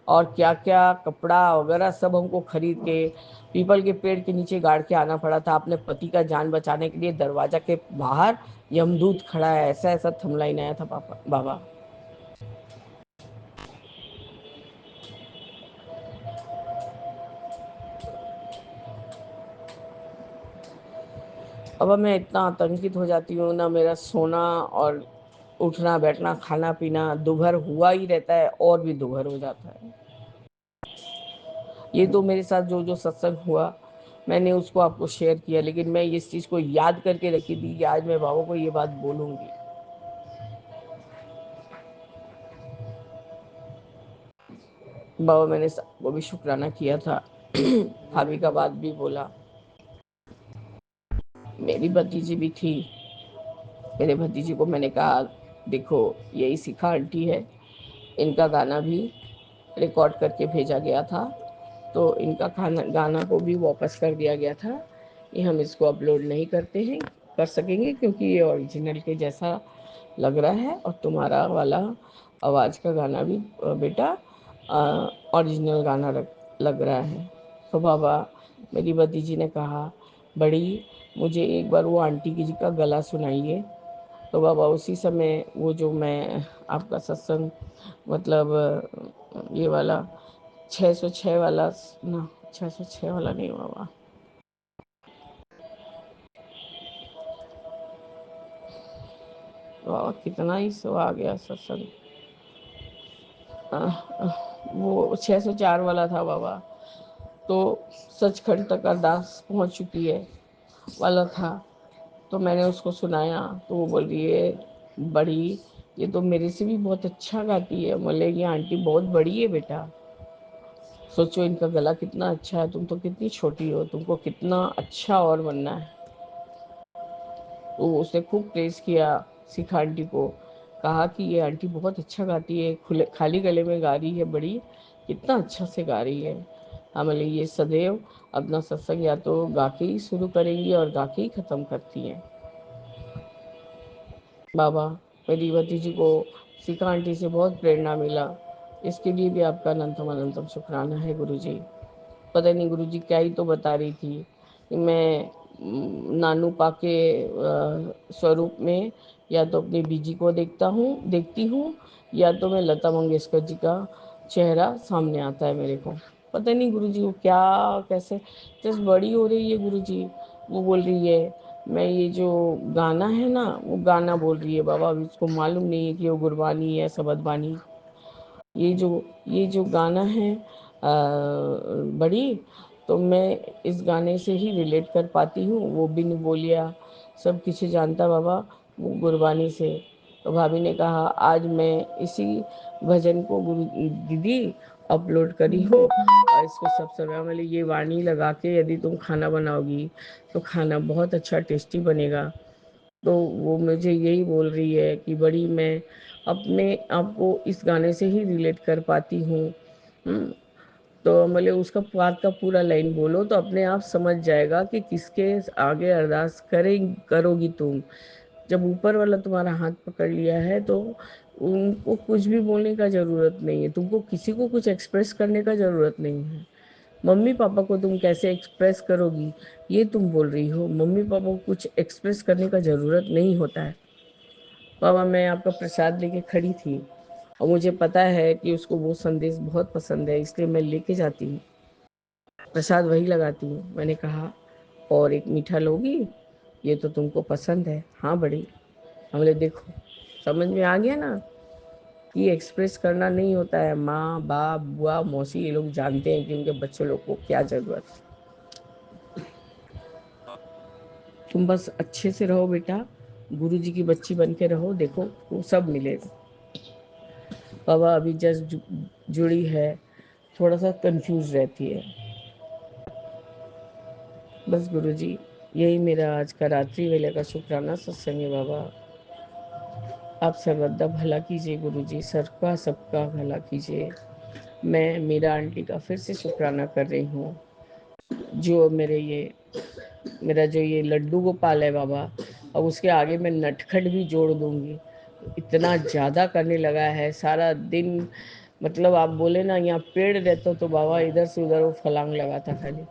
और क्या क्या कपड़ा वगैरह सब हमको खरीद के पीपल के पेड़ के नीचे गाड़ के आना पड़ा था। अपने पति का जान बचाने के लिए दरवाजा के बाहर यमदूत खड़ा है, ऐसा ऐसा थमलाइन आया था पापा बाबा। अब मैं इतना आतंकित हो जाती हूँ ना, मेरा सोना और उठना बैठना खाना पीना दोपहर हुआ ही रहता है और भी दोपहर हो जाता है। ये तो मेरे साथ जो जो सत्संग हुआ मैंने उसको आपको शेयर किया, लेकिन मैं इस चीज़ को याद करके रखी थी कि आज मैं बाबा को ये बात बोलूँगी। बाबा मैंने सबको भी शुक्राना किया था भाभी का बात भी बोला, मेरी भतीजी भी थी, मेरे भतीजी को मैंने कहा देखो यही सिखा आंटी है, इनका गाना भी रिकॉर्ड करके भेजा गया था, तो इनका गाना को भी वापस कर दिया गया था कि हम इसको अपलोड नहीं कर सकेंगे क्योंकि ये ओरिजिनल के जैसा लग रहा है और तुम्हारा वाला आवाज़ का गाना भी बेटा ओरिजिनल गाना लग रहा है। तो बाबा मेरी भतीजी ने कहा बड़ी मुझे एक बार वो आंटी जी का गला सुनाइए। तो बाबा उसी समय वो जो मैं आपका सत्संग मतलब ये वाला 606 वाला ना, 606 वाला नहीं बाबा, बाबा कितना ही सो आ गया सत्संग, वो 604 वाला था बाबा। तो सचखंड तक अरदास पहुंच चुकी है वाला था, तो मैंने उसको सुनाया तो वो बोल रही है बड़ी ये तो मेरे से भी बहुत अच्छा गाती है। बोले ये आंटी बहुत बड़ी है बेटा, सोचो इनका गला कितना अच्छा है, तुम तो कितनी छोटी हो, तुमको कितना अच्छा और बनना है। तो उसने खूब प्रेस किया सिखा आंटी को, कहा कि ये आंटी बहुत अच्छा गाती है, खुले खाली गले में गा रही है बड़ी, कितना अच्छा से गा रही है। हमारे ये सदैव अपना सत्संग या तो गा के ही शुरू करेंगी और गा के ही ख़त्म करती हैं। बाबा मेरी भतीजी को सिखा आंटी से बहुत प्रेरणा मिला, इसके लिए भी आपका अनंतम अनंतम शुक्राना है गुरुजी। पता नहीं गुरुजी क्या ही तो बता रही थी कि मैं नानू पा के स्वरूप में या तो अपनी बीजी को देखती हूँ या तो मैं लता मंगेशकर जी का चेहरा सामने आता है मेरे को। पता नहीं गुरुजी वो क्या कैसे जस्ट बड़ी हो रही है गुरुजी, वो बोल रही है मैं ये जो गाना है ना वो गाना बोल रही है बाबा, अभी उसको मालूम नहीं है कि वो गुरबानी है सबदबानी। ये जो गाना है बड़ी, तो मैं इस गाने से ही रिलेट कर पाती हूँ, वो बिन बोलिया सब कुछ जानता बाबा वो गुरबानी से। तो भाभी ने कहा आज मैं इसी भजन को गुरु दीदी अपलोड करी हूँ और इसको सब समय वाले ये वाणी लगा के यदि तुम खाना बनाओगी तो खाना बहुत अच्छा टेस्टी बनेगा। तो वो मुझे यही बोल रही है कि बड़ी मैं अपने आप को इस गाने से ही रिलेट कर पाती हूँ। तो मतलब उसका बात का पूरा लाइन बोलो तो अपने आप समझ जाएगा कि किसके आगे अरदास करोगी तुम। जब ऊपर वाला तुम्हारा हाथ पकड़ लिया है तो उनको कुछ भी बोलने का ज़रूरत नहीं है, तुमको किसी को कुछ एक्सप्रेस करने का ज़रूरत नहीं है। मम्मी पापा को तुम कैसे एक्सप्रेस करोगी ये तुम बोल रही हो, मम्मी पापा को कुछ एक्सप्रेस करने का ज़रूरत नहीं होता है। बाबा मैं आपका प्रसाद लेके खड़ी थी और मुझे पता है कि उसको वो संदेश बहुत पसंद है, इसलिए मैं लेके जाती हूँ, प्रसाद वही लगाती हूँ। मैंने कहा और एक मीठा लोगी, ये तो तुमको पसंद है। हाँ बड़ी। हमने देखो समझ में आ गया ना कि एक्सप्रेस करना नहीं होता है। माँ बाप बुआ मौसी ये लोग जानते हैं कि उनके बच्चों लोग को क्या जरूरत है। तुम बस अच्छे से रहो बेटा, गुरुजी की बच्ची बन के रहो, देखो वो सब मिलेगा। बाबा अभी जस्ट जुड़ी है, थोड़ा सा कंफ्यूज रहती है। बस गुरुजी यही मेरा आज का रात्रि वेले का शुक्राना सत्संग है। बाबा आप सर्वदा भला कीजिए गुरुजी, सबका सबका भला कीजिए। मैं मीरा आंटी का फिर से शुक्राना कर रही हूँ, जो मेरा जो ये लड्डू गोपाल है बाबा, अब उसके आगे मैं नटखट भी जोड़ दूंगी। इतना ज़्यादा करने लगा है सारा दिन, मतलब आप बोले ना यहाँ पेड़ रहता तो बाबा इधर से उधर वो फलांग लगाता खाली।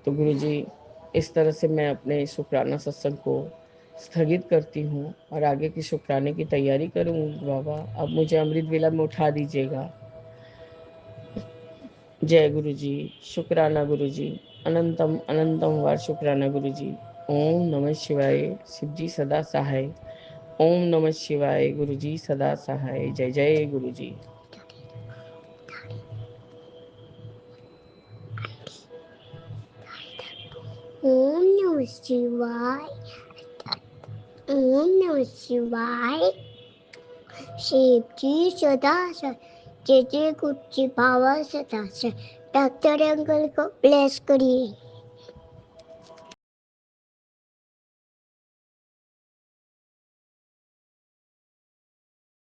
तो गुरुजी इस तरह से मैं अपने शुक्राना सत्संग को स्थगित करती हूँ और आगे की शुक्राने की तैयारी करूँगी। बाबा अब मुझे अमृत वेला में उठा दीजिएगा। जय गुरु जी। शुक्राना गुरु जी, अनंतम अनंतम वार शुक्राना गुरु जी। ओम नमः शिवाय, शिव जी सदा सहाय। ओम नमः शिवाय, गुरु जी सदा सहाय। जय जय गुरु जी। ओम नमः शिवाय। ओम नमः शिवाय। शिव जी सदा सहाय। जय जय गुरु जी बाबा सदा सहाय। डॉक्टर अंकल को ब्लेस करिए।